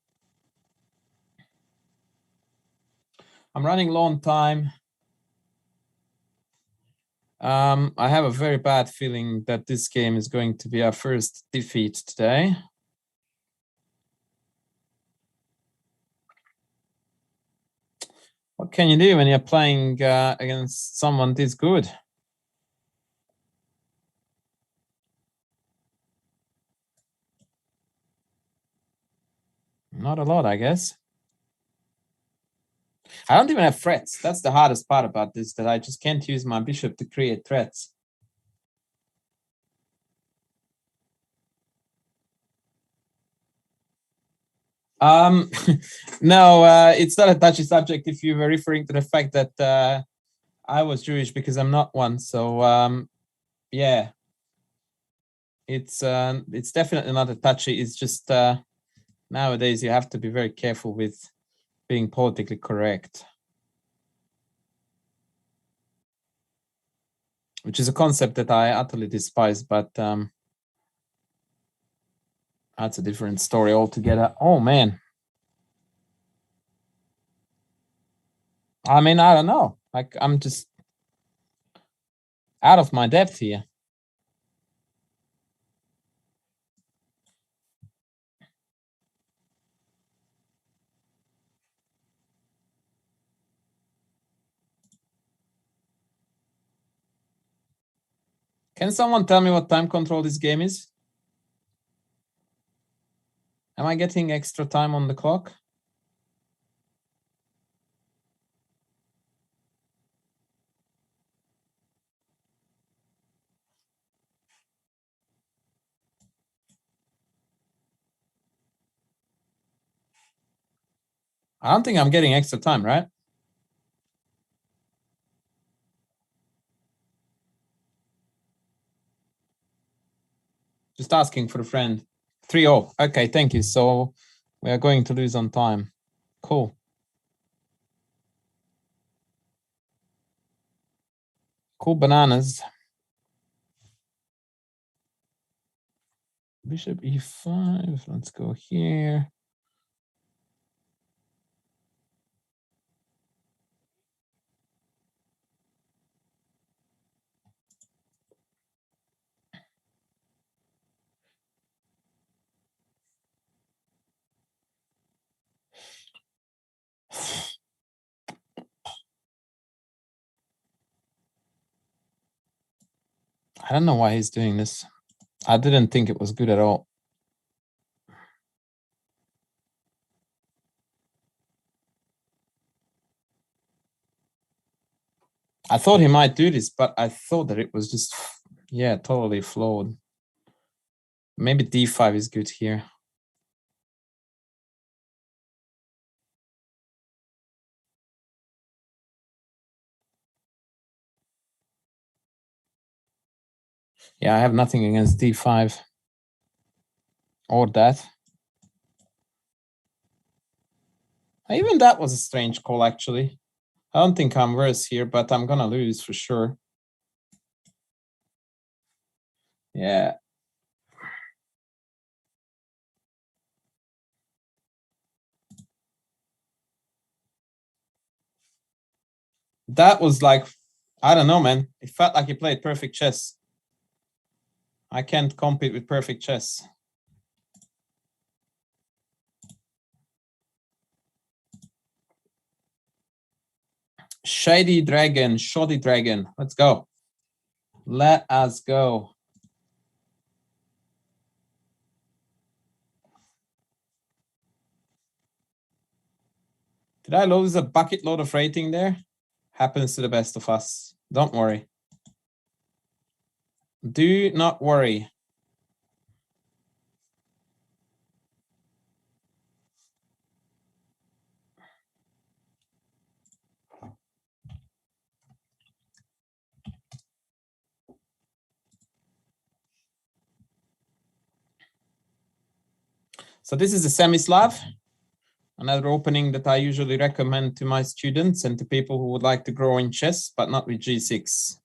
I'm running low on time. I have a very bad feeling that this game is going to be our first defeat today. What can you do when you're playing against someone this good? Not a lot, I guess. I don't even have threats. That's the hardest part about this, that I just can't use my bishop to create threats. No, it's not a touchy subject if you were referring to the fact that I was Jewish, because I'm not one. So yeah, it's definitely not a touchy. It's just nowadays you have to be very careful with being politically correct, which is a concept that I utterly despise. But that's a different story altogether. Oh man. I mean, I don't know. Like, I'm just out of my depth here. Can someone tell me what time control this game is? Am I getting extra time on the clock? I don't think I'm getting extra time, right? Just asking for a friend. 3-0. Okay, thank you. So we are going to lose on time. Cool. Cool bananas. Bishop e5. Let's go here. I don't know why he's doing this. I didn't think it was good at all. I thought he might do this, but I thought that it was just, yeah, totally flawed. Maybe d5 is good here. Yeah, I have nothing against d5 or that. Even that was a strange call, actually. I don't think I'm worse here, but I'm gonna lose for sure. Yeah. That was like, I don't know, man. It felt like he played perfect chess. I can't compete with perfect chess. Shady dragon, shoddy dragon. Let's go. Let us go. Did I lose a bucket load of rating there? Happens to the best of us. Don't worry. Do not worry. So this is a semi-Slav, another opening that I usually recommend to my students and to people who would like to grow in chess, but not with G6.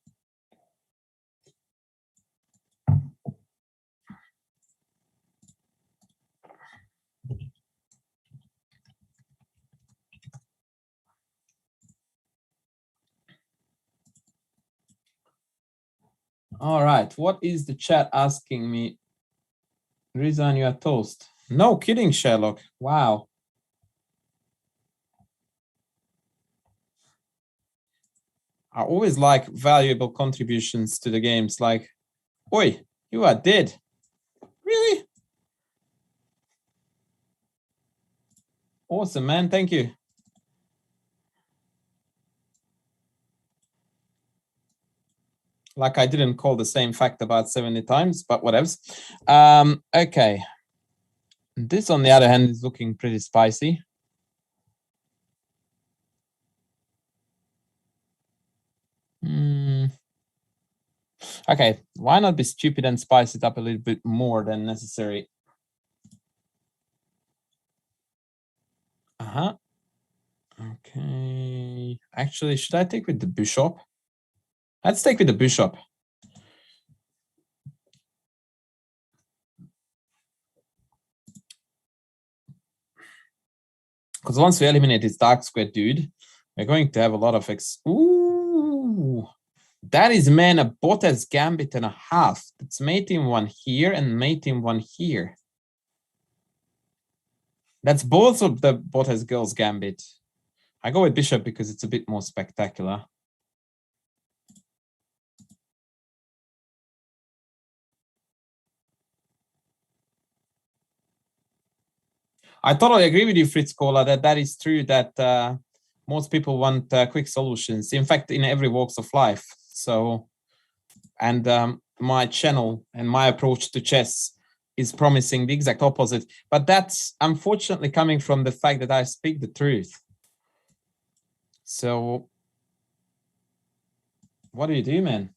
All right, what is the chat asking me? Rizan, you are toast. No kidding, Sherlock. Wow. I always like valuable contributions to the games, like, oi, you are dead. Really? Awesome, man. Thank you. Like, I didn't call the same fact about 70 times, but whatevs. Okay. This, on the other hand, is looking pretty spicy. Okay, why not be stupid and spice it up a little bit more than necessary? Okay. Actually, should I take with the bishop? Let's take with the bishop. Because once we eliminate this dark square dude, we're going to have a lot of Ooh. That is, man, a Bottas gambit and a half. It's mating one here and mating one here. That's both of the Bottas girls gambit. I go with bishop because it's a bit more spectacular. I totally agree with you, Fritz Kohler, that is true, that most people want quick solutions. In fact, in every walks of life. So, and my channel and my approach to chess is promising the exact opposite. But that's unfortunately coming from the fact that I speak the truth. So, what do you do, man?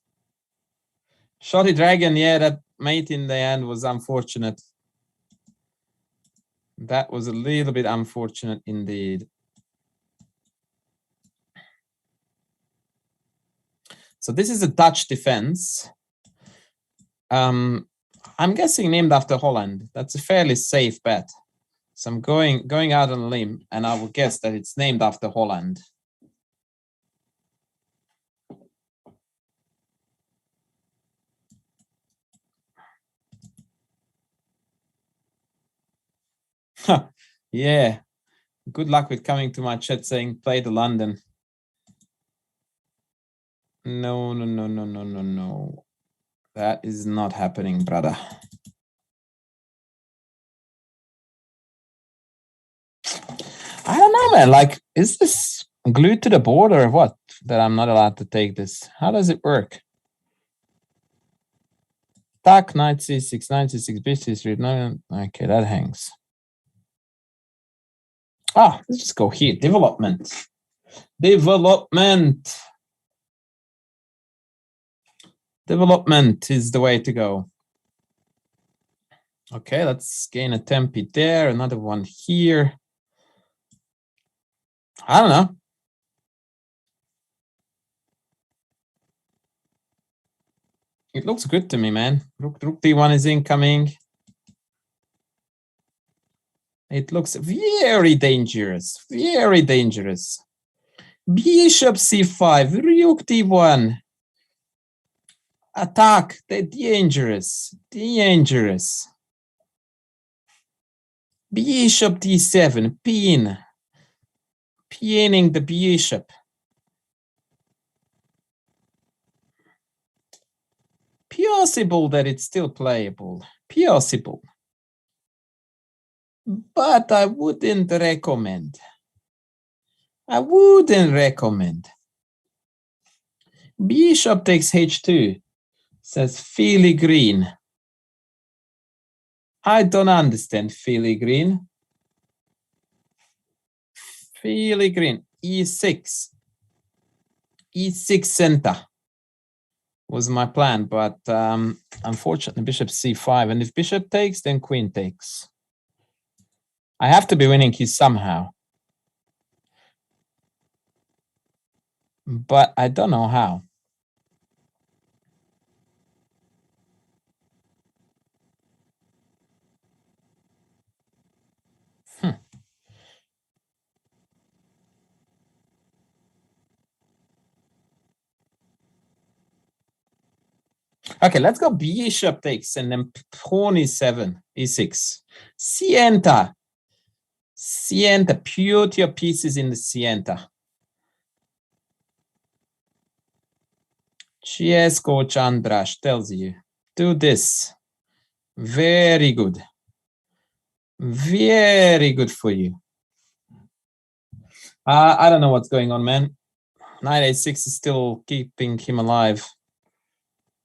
Shoddy Dragon, yeah, that mate in the end was unfortunate. That was a little bit unfortunate indeed. So this is a Dutch defense. I'm guessing named after Holland. That's a fairly safe bet. So I'm going out on a limb, and I will guess that it's named after Holland. Yeah. Good luck with coming to my chat saying play the London. No, no, no, no, no, no, no. That is not happening, brother. I don't know, man. Like, is this glued to the board or what? That I'm not allowed to take this. How does it work? Attack, knight c6, knight c6, bishop c3. No, okay, that hangs. Ah, let's just go here. Development. Development. Development is the way to go. Okay, let's gain a tempi there. Another one here. I don't know. It looks good to me, man. Rook d1 is incoming. It looks very dangerous. Very dangerous. Bishop c5, rook d1. Attack. They're dangerous. Dangerous. Bishop d7, pin. Pinning the bishop. Possible that it's still playable. Possible. But I wouldn't recommend. I wouldn't recommend. Bishop takes h2. Says filigree. I don't understand filigree. Filigree. e6. e6 center was my plan, but unfortunately bishop c5. And if bishop takes, then queen takes. I have to be winning here somehow. But I don't know how. Okay, let's go bishop takes and then pawn e7, e6. Sienta. Sienta. Put your pieces in the sienta. Chess coach Andras tells you, do this. Very good. Very good for you. I don't know what's going on, man. Knight a6 is still keeping him alive.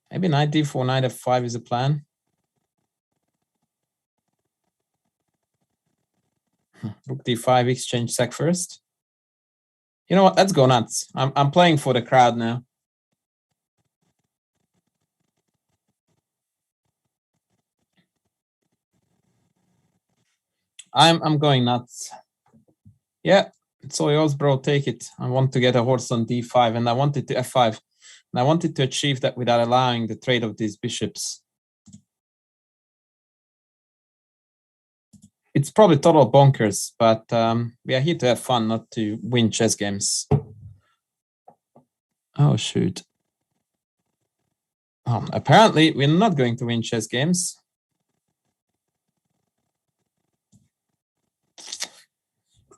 Maybe knight d4, knight f5 is a plan. Rook d5, exchange sack first. You know what? Let's go nuts. I'm playing for the crowd now. I'm going nuts. Yeah, it's all yours, bro. Take it. I want to get a horse on d5, and I wanted to f5. And I wanted to achieve that without allowing the trade of these bishops. It's probably total bonkers, but we are here to have fun, not to win chess games. Oh, shoot. Apparently, we're not going to win chess games.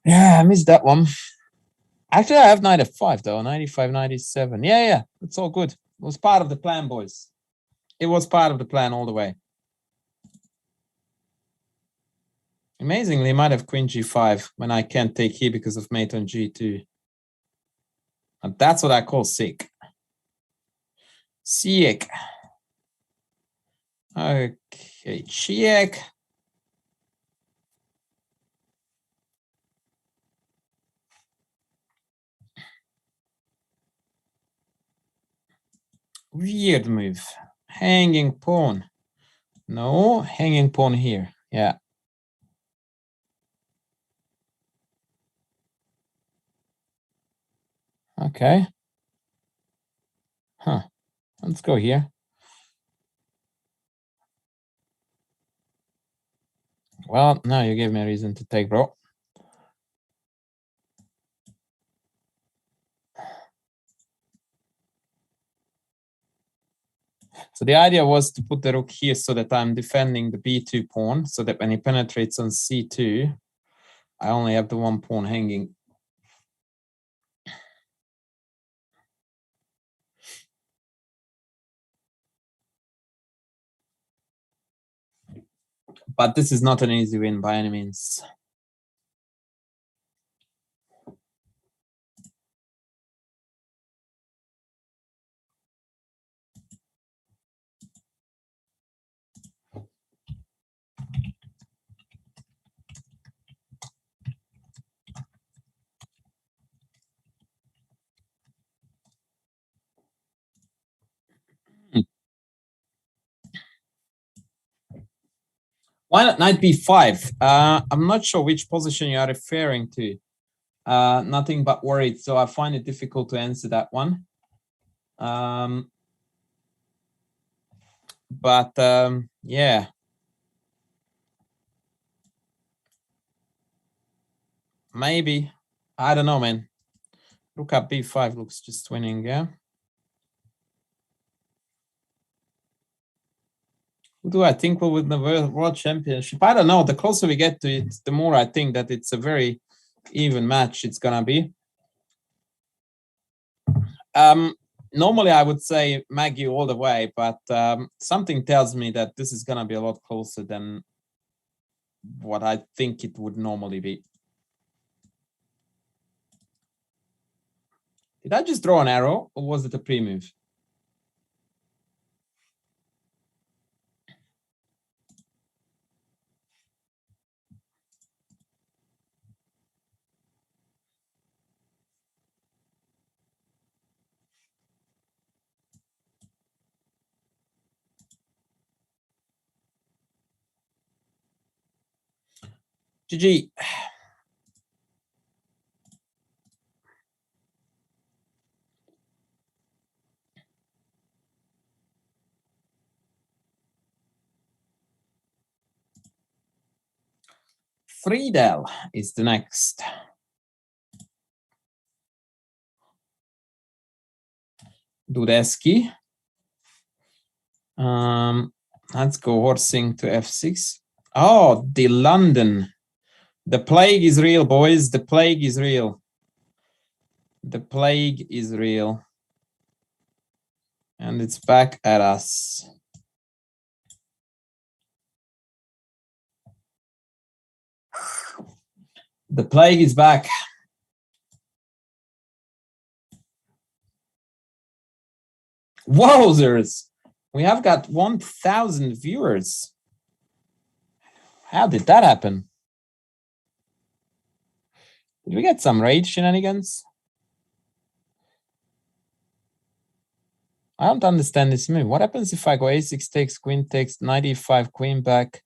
Yeah, I missed that one. Actually, I have knight f5, though. 95, 97. Yeah, it's all good. It was part of the plan, boys. It was part of the plan all the way. Amazingly, I might have queen g5 when I can't take here because of mate on g2. And that's what I call sick. Sick. Okay, check. Weird move. Hanging pawn. No, hanging pawn here. Yeah. Okay. Huh. Let's go here. Well, now you gave me a reason to take, bro. So the idea was to put the rook here so that I'm defending the b2 pawn, so that when he penetrates on c2, I only have the one pawn hanging. But this is not an easy win by any means. Why not knight b5? I'm not sure which position you are referring to. Nothing but worried, so I find it difficult to answer that one. Yeah. Maybe. I don't know, man. Rook up b5 looks just winning, yeah? Who do I think will win the World Championship? I don't know. The closer we get to it, the more I think that it's a very even match it's gonna be. Normally I would say Maggie all the way, but something tells me that this is gonna be a lot closer than what I think it would normally be. Did I just draw an arrow, or was it a pre-move? GG. Friedel is the next. Dudeski. Let's go horsing to f6. Oh, the London. The plague is real, boys. The plague is real. The plague is real. And it's back at us. The plague is back. Wowzers! We have got 1,000 viewers. How did that happen? Did we get some raid shenanigans? I don't understand this move. What happens if I go a6 takes, queen takes, knight e5, queen back,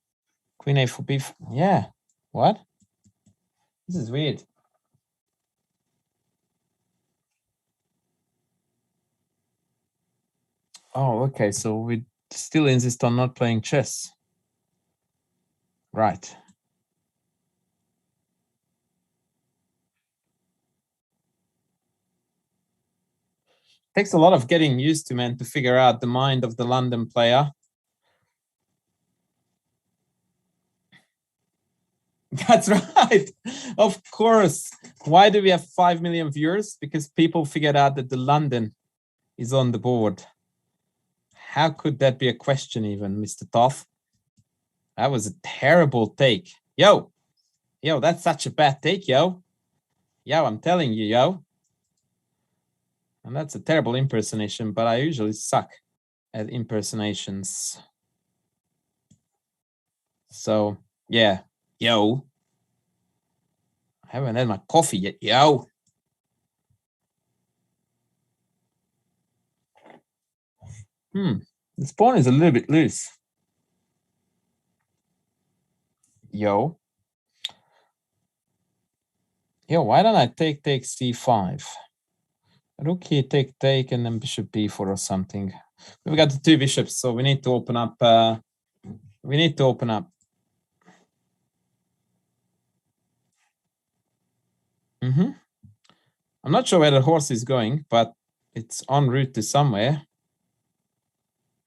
queen a4, b? Yeah. What? This is weird. Oh, okay. So we still insist on not playing chess. Right. Takes a lot of getting used to, man, to figure out the mind of the London player. That's right. Of course. Why do we have 5 million viewers? Because people figured out that the London is on the board. How could that be a question even, Mr. Toth? That was a terrible take. Yo, that's such a bad take, yo. Yo, I'm telling you, yo. And that's a terrible impersonation, but I usually suck at impersonations. So, yeah. Yo. I haven't had my coffee yet, yo. This pawn is a little bit loose. Yo, why don't I take c5? Rook here, take, and then bishop b4 or something. We've got the 2 bishops, so we need to open up. I'm not sure where the horse is going, but it's en route to somewhere.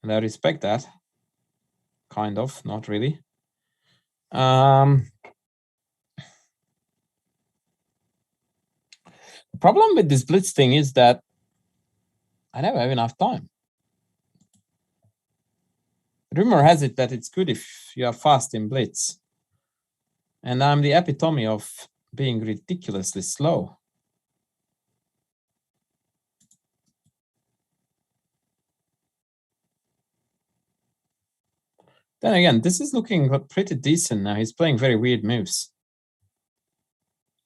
And I respect that. Kind of, not really. The problem with this blitz thing is that I never have enough time. Rumor has it that it's good if you are fast in blitz. And I'm the epitome of being ridiculously slow. Then again, this is looking pretty decent now. He's playing very weird moves.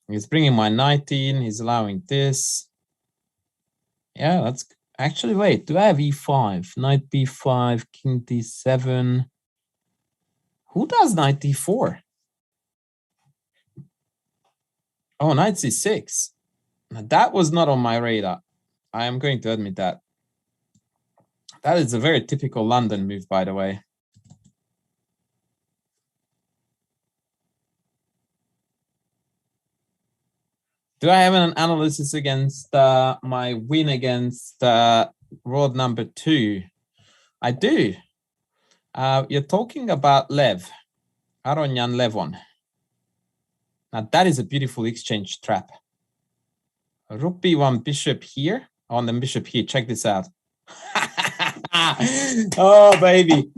He's bringing my knight in. He's allowing this. Yeah, that's actually, wait, do I have e5? Knight b5, king d7. Who does knight d4? Oh, knight c6. Now, that was not on my radar. I am going to admit that. That is a very typical London move, by the way. Do I have an analysis against my win against road number 2? I do. You're talking about Lev, Aronyan Levon. Now that is a beautiful exchange trap. Rook b1, bishop here. Oh, and then bishop here. Check this out. Oh, baby.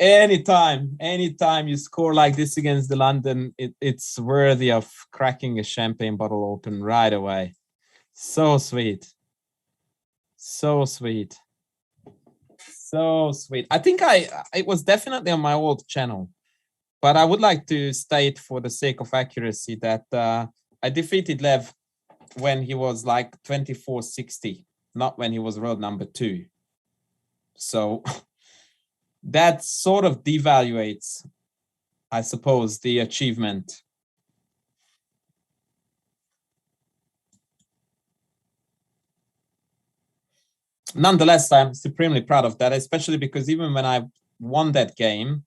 Anytime you score like this against the London, it's worthy of cracking a champagne bottle open right away. So sweet. So sweet. So sweet. I think it was definitely on my old channel, but I would like to state for the sake of accuracy that I defeated Lev when he was like 2460, not when he was road number 2. So that sort of devaluates, I suppose, the achievement. Nonetheless, I'm supremely proud of that, especially because even when I won that game,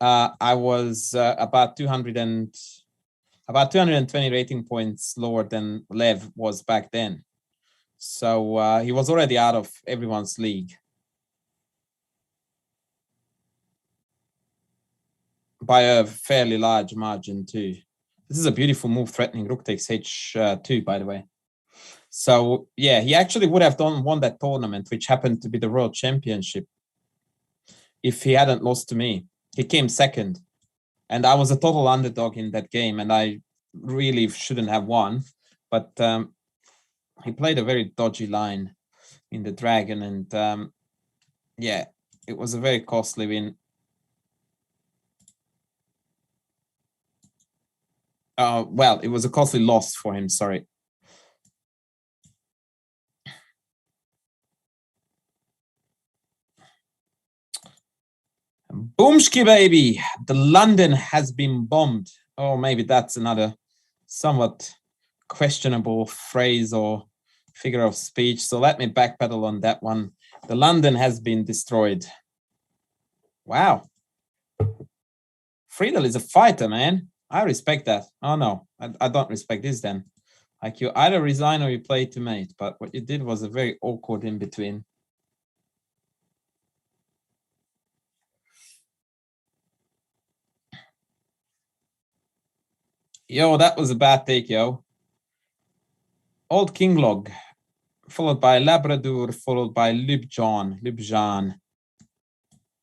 I was about 220 rating points lower than Lev was back then. So he was already out of everyone's league. By a fairly large margin too. This is a beautiful move, threatening rook takes h2, by the way. So yeah, he actually would have won that tournament, which happened to be the World Championship, if he hadn't lost to me. He came second, and I was a total underdog in that game, and I really shouldn't have won. But he played a very dodgy line in the Dragon, and yeah, it was a very costly win. Well, it was a costly loss for him, sorry. Boomski, baby! The London has been bombed. Oh, maybe that's another somewhat questionable phrase or figure of speech. So let me backpedal on that one. The London has been destroyed. Wow. Friedel is a fighter, man. I respect that. Oh, no, I don't respect this then. Like, you either resign or you play to mate. But what you did was a very awkward in between. Yo, that was a bad take, yo. Old King Log, followed by Labrador, followed by Lubjan.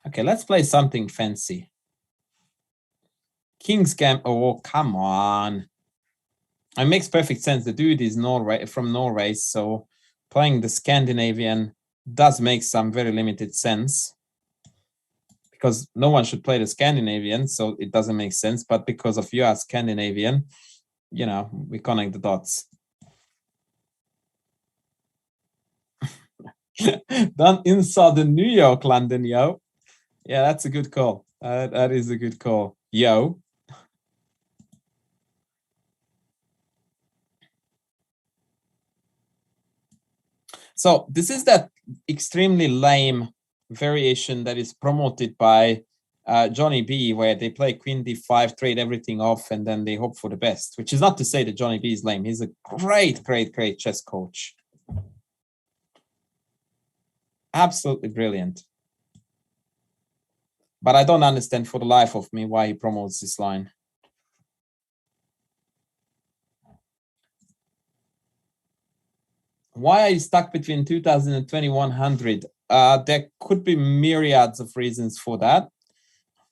Okay, let's play something fancy. King's Gam. Oh, come on. It makes perfect sense. The dude is from Norway, so playing the Scandinavian does make some very limited sense. Because no one should play the Scandinavian, so it doesn't make sense. But because of you are Scandinavian, you know, we connect the dots. Done inside the New York, London, yo. Yeah, that's a good call. That is a good call, yo. So this is that extremely lame variation that is promoted by Johnny B, where they play Queen D5, trade everything off, and then they hope for the best, which is not to say that Johnny B is lame. He's a great, great, great chess coach. Absolutely brilliant. But I don't understand for the life of me why he promotes this line. Why are you stuck between 2000 and 2100? There could be myriads of reasons for that.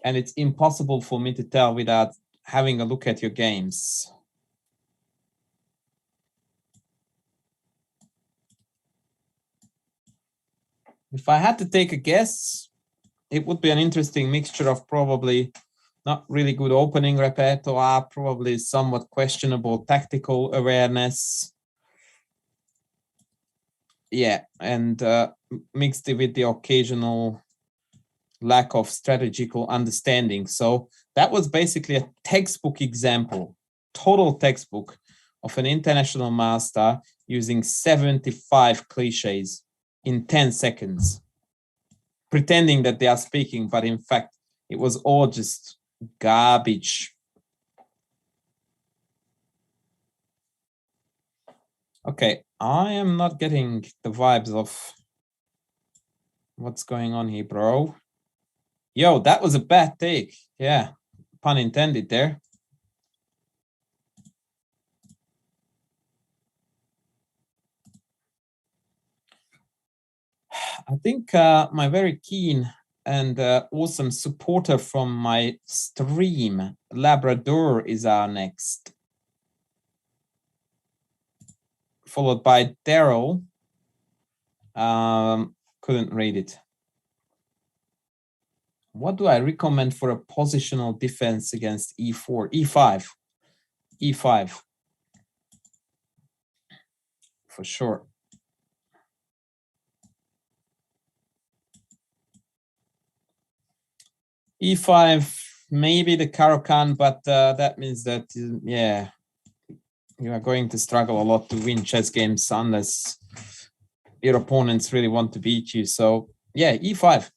And it's impossible for me to tell without having a look at your games. If I had to take a guess, it would be an interesting mixture of probably not really good opening repertoire, probably somewhat questionable tactical awareness. Yeah, and mixed with the occasional lack of strategical understanding. So that was basically a textbook example, total textbook of an international master using 75 cliches in 10 seconds, pretending that they are speaking, but in fact, it was all just garbage. Okay, I am not getting the vibes of what's going on here, bro. Yo, that was a bad take. Yeah, pun intended there. I think my very keen and awesome supporter from my stream, Labrador, is our next. Followed by Daryl. Couldn't read it. What do I recommend for a positional defense against e4? e5. e5. For sure. e5, maybe the Caro-Kann, but that means that, yeah, you are going to struggle a lot to win chess games unless your opponents really want to beat you. So, yeah, e5.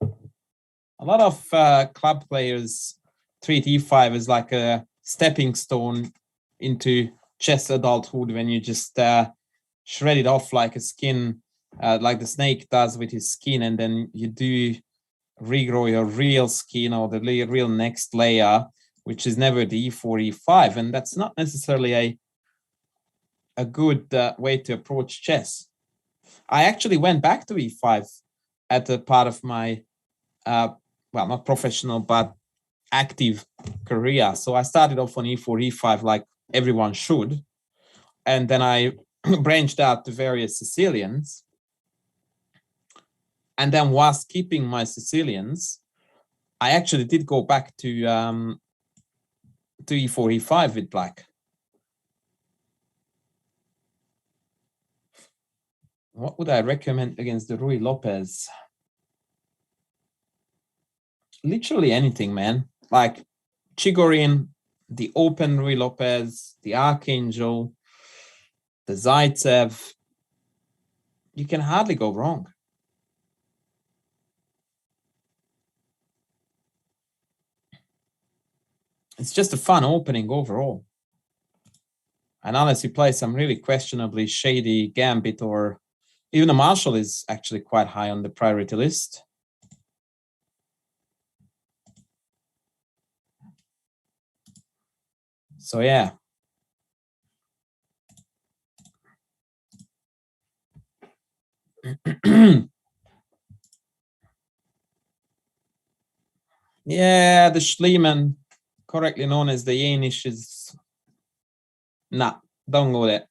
A lot of club players treat e5 as like a stepping stone into chess adulthood when you just shred it off like a skin, like the snake does with his skin, and then you do regrow your real skin or the real next layer, which is never the e4, e5, and that's not necessarily a good way to approach chess. I actually went back to e5 at a part of my well, not professional, but active career. So I started off on e4, e5 like everyone should. And then I branched out to various Sicilians. And then whilst keeping my Sicilians, I actually did go back to to e4, e5 with black. What would I recommend against the Rui Lopez? Literally anything, man. Like Chigorin, the open Rui Lopez, the Archangel, the Zaitsev. You can hardly go wrong. It's just a fun opening overall. And unless you play some really questionably shady gambit, or even a Marshall is actually quite high on the priority list. So yeah. Yeah, the Schliemann, correctly known as the Yanish, is... Nah, don't go there.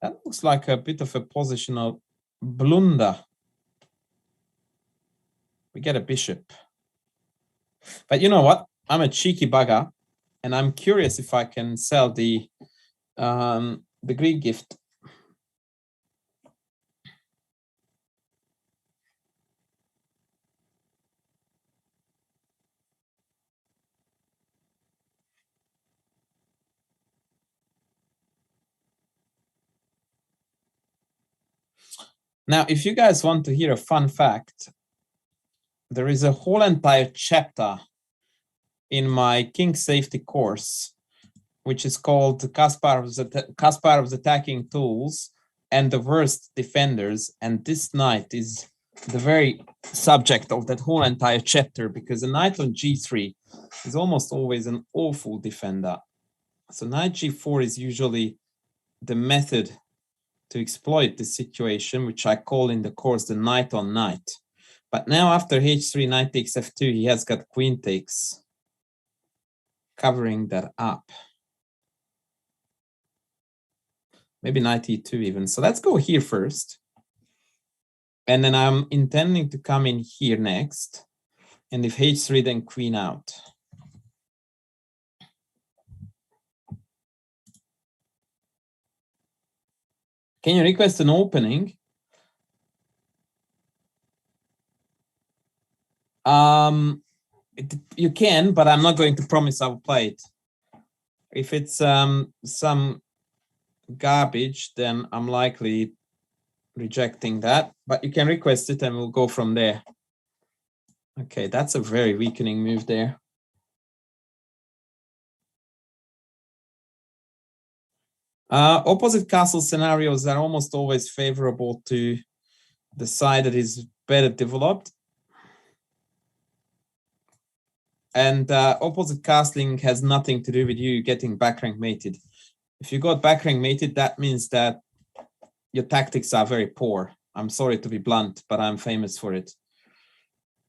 That looks like a bit of a positional blunder. We get a bishop. But you know what? I'm a cheeky bugger, and I'm curious if I can sell the Greek gift. Now, if you guys want to hear a fun fact, there is a whole entire chapter in my King Safety course, which is called Kasparov's Attacking Tools and the Worst Defenders. And this knight is the very subject of that whole entire chapter, because a knight on g3 is almost always an awful defender. So knight g4 is usually the method to exploit the situation, which I call in the course the knight on knight. But now after h3, knight takes f2, he has got queen takes covering that up. Maybe knight e2 even. So let's go here first. And then I'm intending to come in here next. And if h3, then queen out. Can you request an opening? You can, but I'm not going to promise I will play it. If it's some garbage, then I'm likely rejecting that. But you can request it and we'll go from there. Okay, that's a very weakening move there. Opposite castle scenarios are almost always favorable to the side that is better developed. And opposite castling has nothing to do with you getting backrank mated. If you got backrank mated, that means that your tactics are very poor. I'm sorry to be blunt, but I'm famous for it.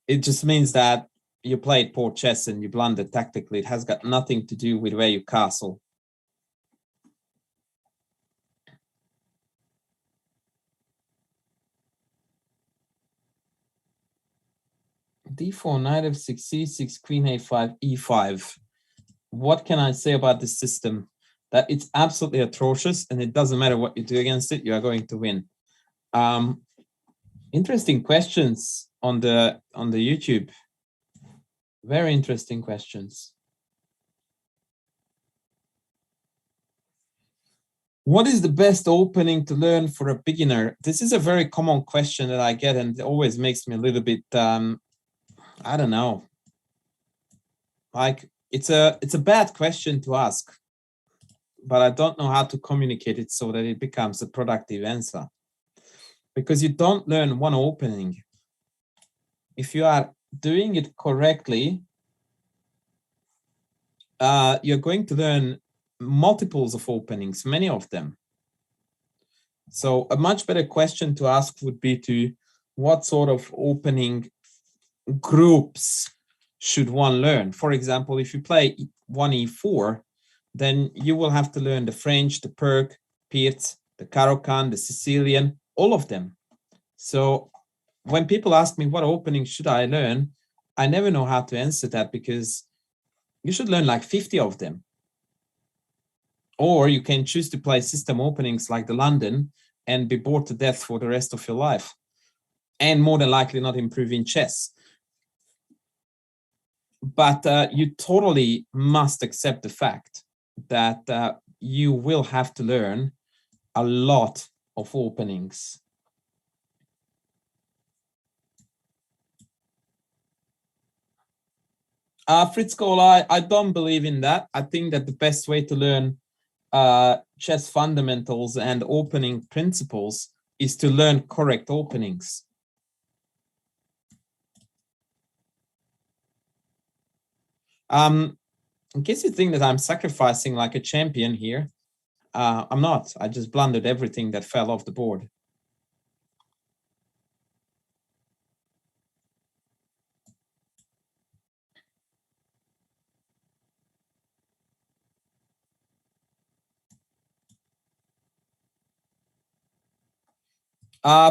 It just means that you played poor chess and you blundered tactically. It has got nothing to do with where you castle. D4, knight f6, c6, queen a5, e5. What can I say about this system? That it's absolutely atrocious, and it doesn't matter what you do against it, you are going to win. Interesting questions on the YouTube. Very interesting questions. What is the best opening to learn for a beginner? This is a very common question that I get, and it always makes me a little bit I don't know. Like it's a bad question to ask, but I don't know how to communicate it so that it becomes a productive answer. Because you don't learn one opening. If you are doing it correctly, you're going to learn multiples of openings, many of them. So a much better question to ask would be to what sort of opening groups should one learn? For example, if you play 1e4, then you will have to learn the French, the Perk, Pirz, the Caro-Kann, the Sicilian, all of them. So when people ask me what opening should I learn, I never know how to answer that, because you should learn like 50 of them. Or you can choose to play system openings like the London and be bored to death for the rest of your life, and more than likely not improve in chess. But you totally must accept the fact that you will have to learn a lot of openings. Fritz Kohl, I don't believe in that. I think that the best way to learn chess fundamentals and opening principles is to learn correct openings. In case you think that I'm sacrificing like a champion here, I'm not. I just blundered everything that fell off the board.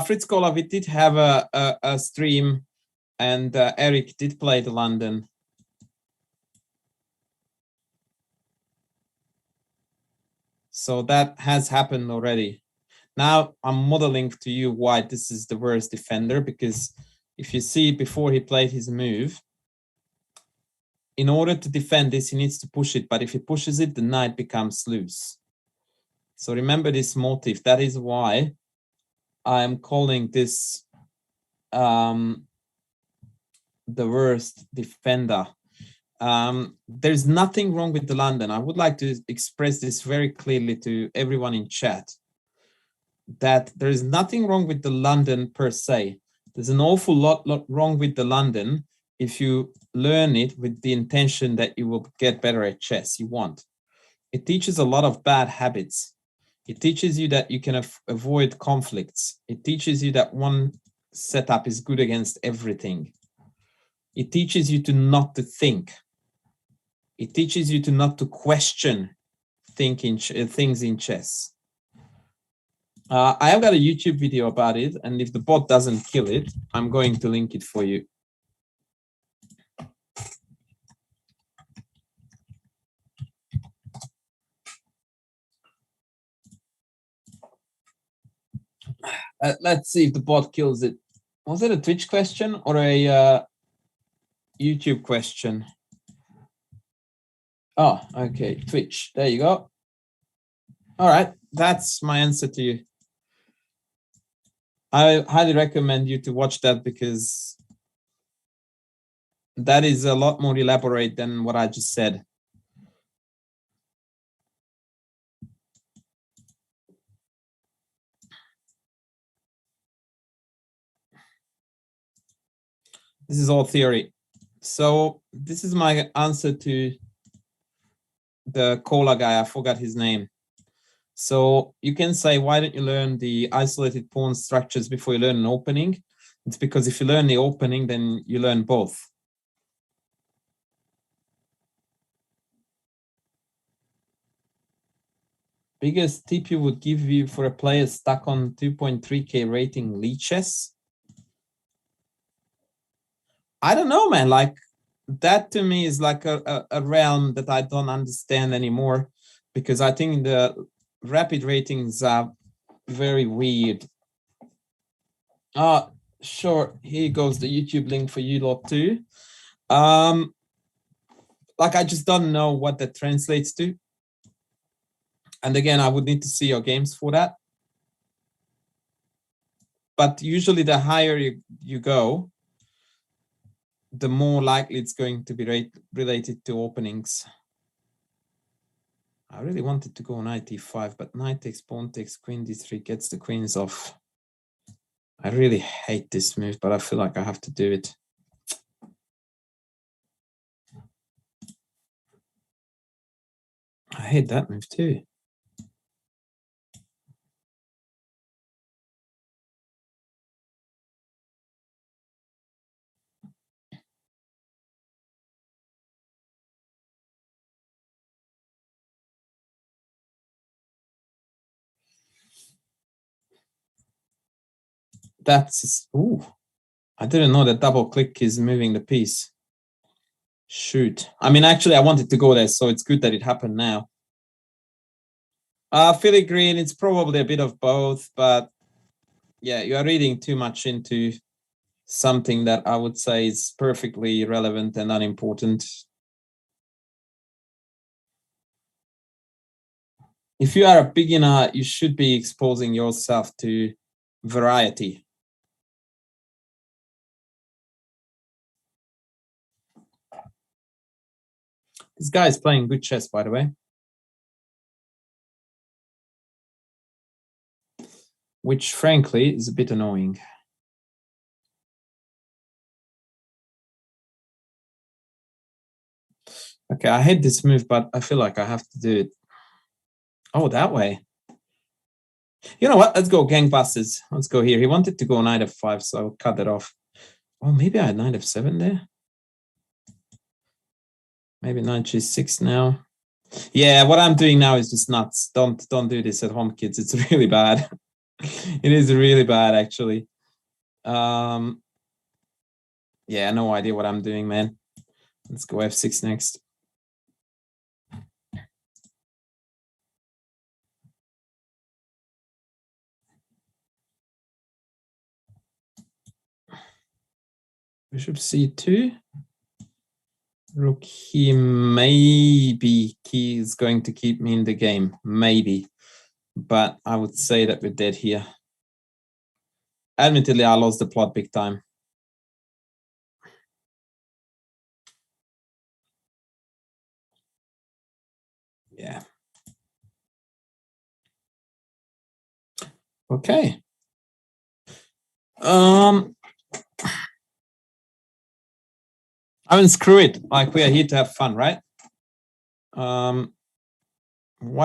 Fritz Kohl, we did have a stream, and Eric did play the London. So that has happened already. Now I'm modeling to you why this is the worst defender, because if you see before he played his move, in order to defend this, he needs to push it. But if he pushes it, the knight becomes loose. So remember this motif. That is why I'm calling this the worst defender. There's nothing wrong with the London. I would like to express this very clearly to everyone in chat, that there is nothing wrong with the London per se. There's an awful lot wrong with the London if you learn it with the intention that you will get better at chess. You won't. It teaches a lot of bad habits. It teaches you that you can avoid conflicts. It teaches you that one setup is good against everything. It teaches you to not to think. It teaches you to not to question things in chess. I have got a YouTube video about it, and if the bot doesn't kill it, I'm going to link it for you. Let's see if the bot kills it. Was it a Twitch question or a YouTube question? Oh, okay, Twitch. There you go. All right, that's my answer to you. I highly recommend you to watch that, because that is a lot more elaborate than what I just said. This is all theory. So this is my answer to the Kola guy. I forgot his name. So you can say, why don't you learn the isolated pawn structures before you learn an opening? It's because if you learn the opening, then you learn both. Biggest tip you would give you for a player stuck on 2.3K rating lead chess? I don't know, man. Like, that to me is like a realm that I don't understand anymore, because I think the rapid ratings are very weird. Sure, here goes the YouTube link for you lot too. Like, I just don't know what that translates to. And again, I would need to see your games for that. But usually the higher you go, the more likely it's going to be related to openings. I really wanted to go knight e5, but knight takes, pawn takes, queen d3 gets the queens off. I really hate this move, but I feel like I have to do it. I hate that move too. That's, ooh, I didn't know that double click is moving the piece. Shoot. I mean, actually, I wanted to go there, so it's good that it happened now. Filigree, it's probably a bit of both, but yeah, you are reading too much into something that I would say is perfectly irrelevant and unimportant. If you are a beginner, you should be exposing yourself to variety. This guy is playing good chess, by the way. Which, frankly, is a bit annoying. Okay, I hate this move, but I feel like I have to do it. Oh, that way. You know what? Let's go gangbusters. Let's go here. He wanted to go knight f5, so I'll cut that off. Oh, maybe I had knight f7 there. Maybe knight g6 now. Yeah, what I'm doing now is just nuts. Don't do this at home, kids. It's really bad. It is really bad, actually. Yeah, no idea what I'm doing, man. Let's go f6 next. Bishop c2. Rook he maybe he is going to keep me in the game. Maybe. But I would say that we're dead here. Admittedly, I lost the plot big time. Yeah. Okay. I mean, screw it. Like, we are here to have fun, right? Why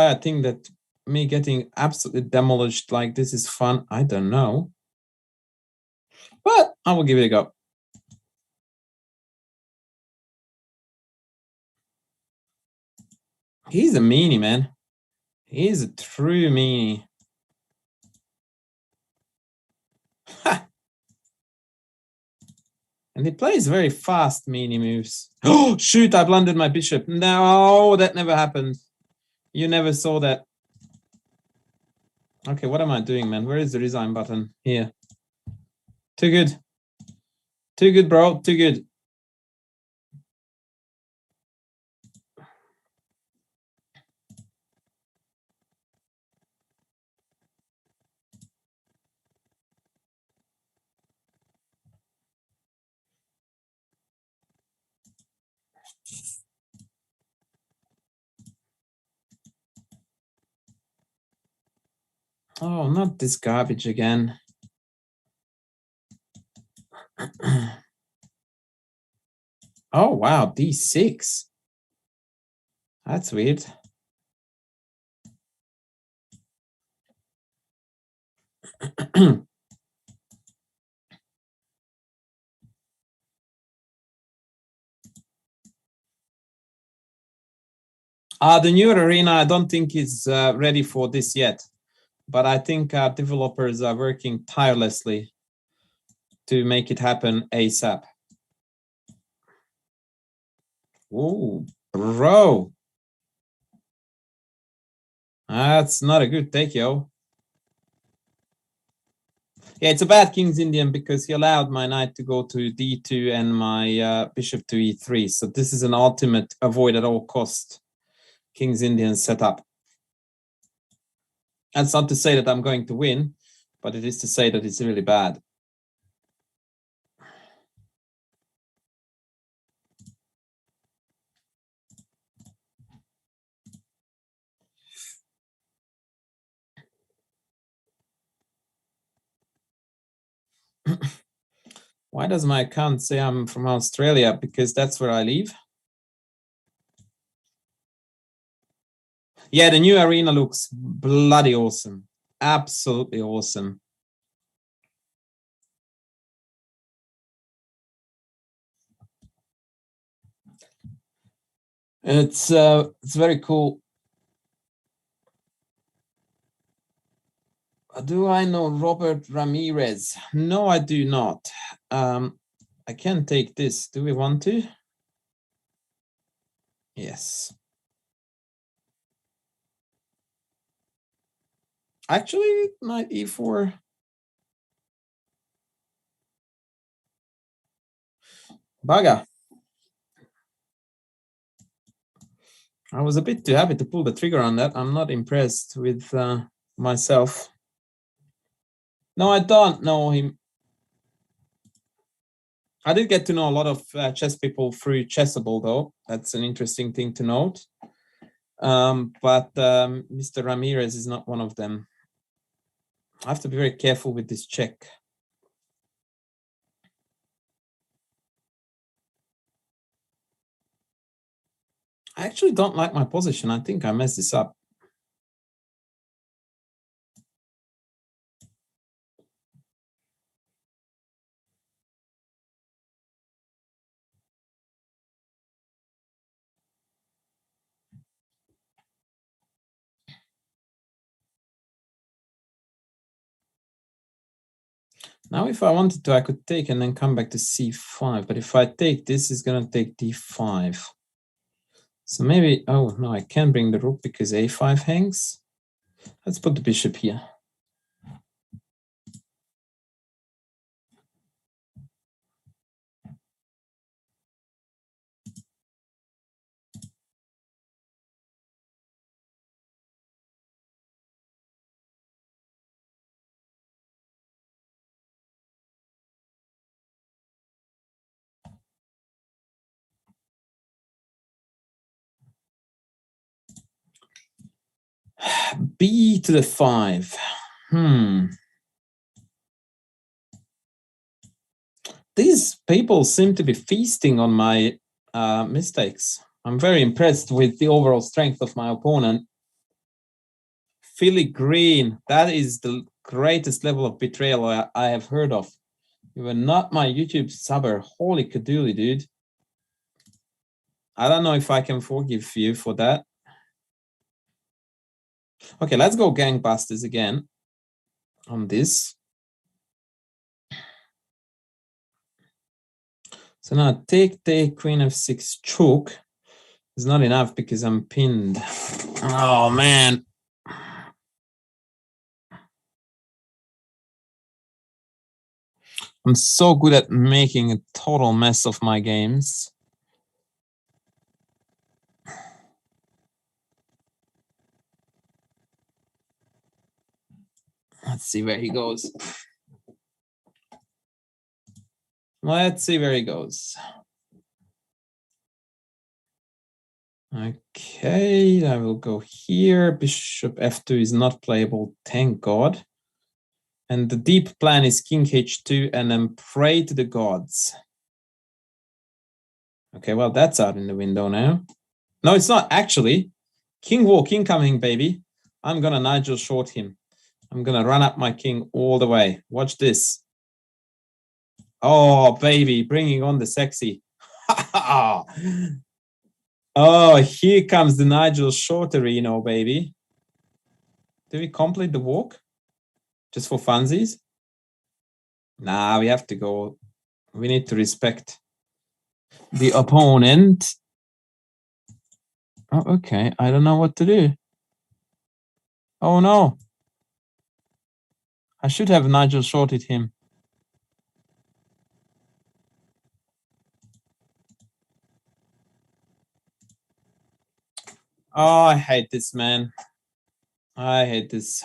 I think that me getting absolutely demolished like this is fun, I don't know. But I will give it a go. He's a meanie, man. He's a true meanie. And he plays very fast meanie moves. Oh, shoot, I blundered my bishop. No, that never happened. You never saw that. Okay, what am I doing, man? Where is the resign button? Here. Too good. Too good, bro. Too good. Oh, not this garbage again. Oh, wow, D6. That's weird. The new arena, I don't think is ready for this yet, but I think developers are working tirelessly to make it happen ASAP. Oh, bro. That's not a good take, yo. Yeah, it's a bad King's Indian because he allowed my knight to go to D2 and my bishop to E3. So this is an ultimate avoid at all cost King's Indian setup. That's not to say that I'm going to win, but it is to say that it's really bad. Why does my account say I'm from Australia? Because that's where I live. Yeah, the new arena looks bloody awesome. Absolutely awesome. It's very cool. Do I know Robert Ramirez? No, I do not. I can take this. Do we want to? Yes. Actually, knight e4. Baga. I was a bit too happy to pull the trigger on that. I'm not impressed with myself. No, I don't know him. I did get to know a lot of chess people through Chessable, though. That's an interesting thing to note. But Mr. Ramirez is not one of them. I have to be very careful with this check. I actually don't like my position. I think I messed this up. Now, if I wanted to, I could take and then come back to c5. But if I take this, it's going to take d5. So maybe, oh, no, I can bring the rook because a5 hangs. Let's put the bishop here. B to the 5. These people seem to be feasting on my mistakes. I'm very impressed with the overall strength of my opponent. Philly Green, that is the greatest level of betrayal I have heard of. You were not my YouTube subber. Holy cadoodly, dude. I don't know if I can forgive you for that. Okay, let's go gangbusters again on this. So now take the queen f6 choke. It's not enough because I'm pinned. Oh, man. I'm so good at making a total mess of my games. Let's see where he goes. Let's see where he goes. Okay, I will go here. Bishop f2 is not playable, thank God. And the deep plan is king h2 and then pray to the gods. Okay, well, that's out in the window now. No, it's not actually. King walk, incoming, baby. I'm going to Nigel short him. I'm going to run up my king all the way. Watch this. Oh, baby, bringing on the sexy. Oh, here comes the Nigel Shorterino, baby. Did we complete the walk? Just for funsies? Nah, we have to go. We need to respect the opponent. Oh, okay. I don't know what to do. Oh, no. I should have Nigel shorted him. Oh, I hate this, man. I hate this.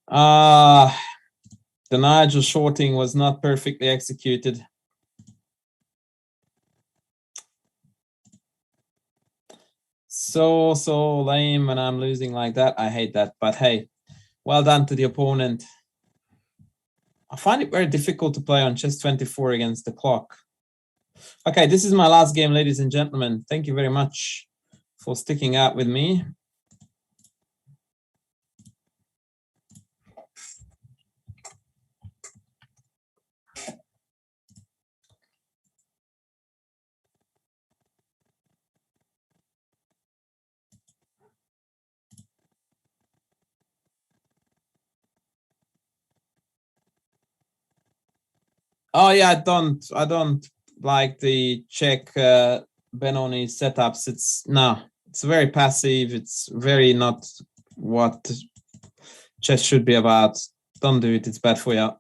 The Nigel shorting was not perfectly executed. So lame when I'm losing like that. I hate that. But hey, well done to the opponent. I find it very difficult to play on chess24 against the clock. Okay, this is my last game, ladies and gentlemen. Thank you very much for sticking out with me. Oh yeah, I don't like the Czech Benoni setups. It's very passive. It's very not what chess should be about. Don't do it. It's bad for you.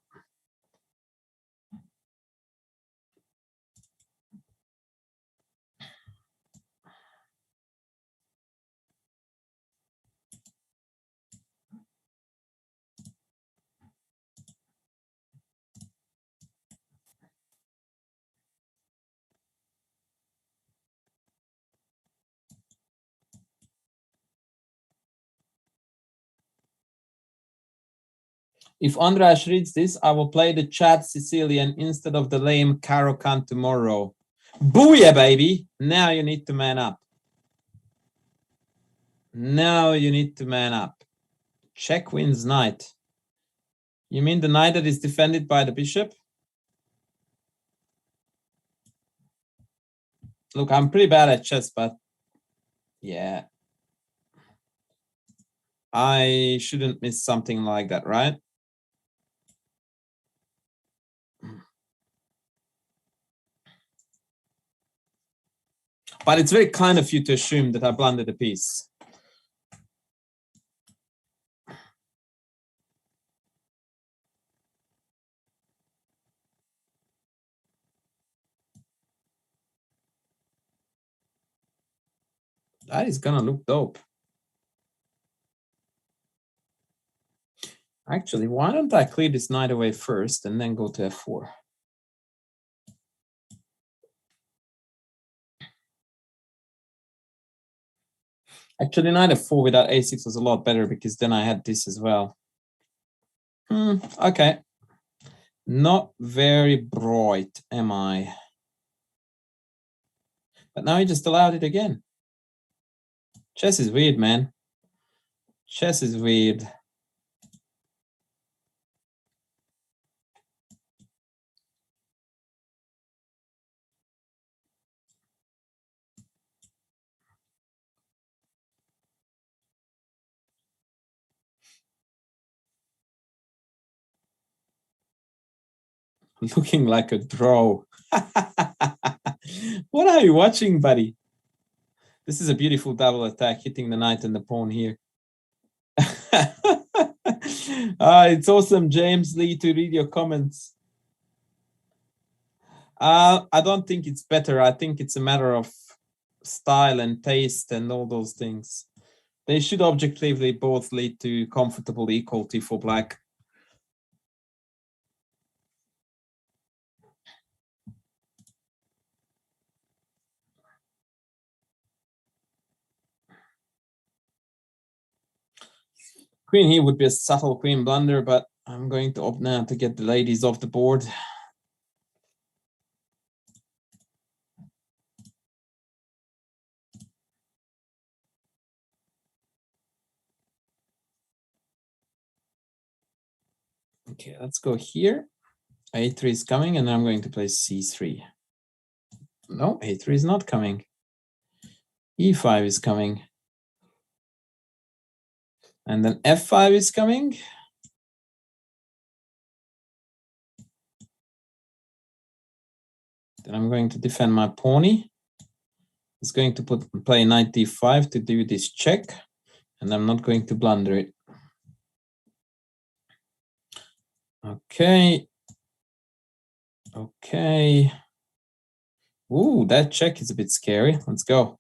If Andras reads this, I will play the Chad Sicilian instead of the lame Caro-Kann tomorrow. Booyah, baby! Now you need to man up. Now you need to man up. Check wins knight. You mean the knight that is defended by the bishop? Look, I'm pretty bad at chess, but yeah. I shouldn't miss something like that, right? But it's very kind of you to assume that I blundered a piece. That is gonna look dope. Actually, why don't I clear this knight away first and then go to f4? Actually, knight f4 without a6 was a lot better because then I had this as well. Okay. Not very bright, am I? But now he just allowed it again. Chess is weird, man. Chess is weird. Looking like a draw. What are you watching, buddy? This is a beautiful double attack, hitting the knight and the pawn here. It's awesome, James Lee, to read your comments. I don't think it's better. I think it's a matter of style and taste and all those things. They should objectively both lead to comfortable equality for black. Queen here would be a subtle queen blunder, but I'm going to opt now to get the ladies off the board. Okay, let's go here. A3 is coming, and I'm going to play C3. No, A3 is not coming. E5 is coming. And then F5 is coming. Then I'm going to defend my pawny. It's going to play knight d5 to do this check, and I'm not going to blunder it. Okay. Okay. Ooh, that check is a bit scary. Let's go.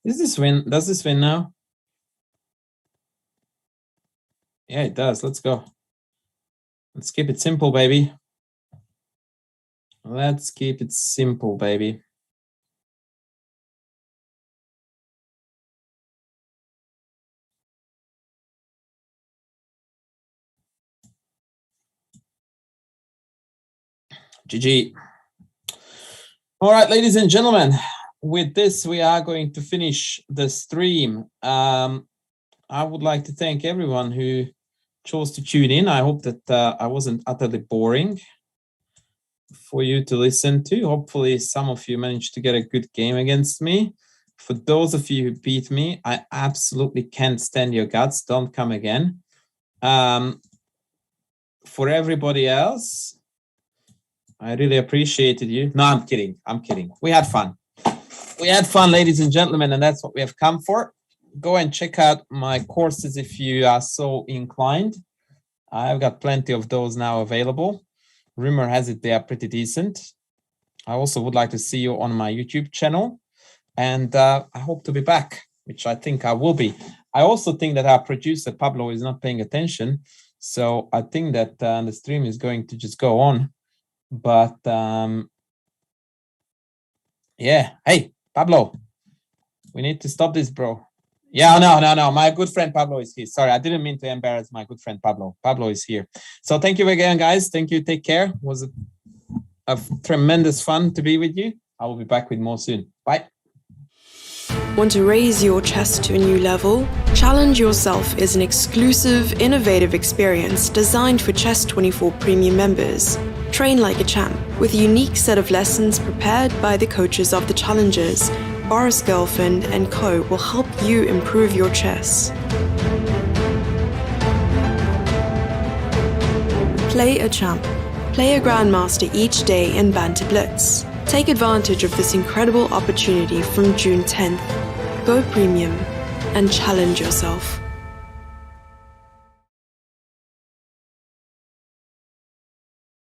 Does this win? Does this win now? Yeah, it does. Let's go. Let's keep it simple, baby. Let's keep it simple, baby. GG. All right, ladies and gentlemen, with this, we are going to finish the stream. I would like to thank everyone who chose to tune in. I hope that I wasn't utterly boring for you to listen to. Hopefully, some of you managed to get a good game against me. For those of you who beat me, I absolutely can't stand your guts. Don't come again. For everybody else, I really appreciated you. No, I'm kidding. I'm kidding. We had fun. We had fun, ladies and gentlemen, and that's what we have come for. Go and check out my courses if you are so inclined. I've got plenty of those now available. Rumor has it they are pretty decent. I also would like to see you on my YouTube channel. And I hope to be back, which I think I will be. I also think that our producer, Pablo, is not paying attention. So I think that the stream is going to just go on. But yeah, hey, Pablo, we need to stop this, bro. Yeah, no. My good friend Pablo is here. Sorry, I didn't mean to embarrass my good friend Pablo. Pablo is here. So thank you again, guys. Thank you. Take care. It was a tremendous fun to be with you. I will be back with more soon. Bye. Want to raise your chess to a new level? Challenge Yourself is an exclusive, innovative experience designed for Chess24 Premium members. Train like a champ with a unique set of lessons prepared by the coaches of the challengers. Boris Girlfriend and Co. will help you improve your chess. Play a champ. Play a grandmaster each day in Banter Blitz. Take advantage of this incredible opportunity from June 10th. Go premium and challenge yourself.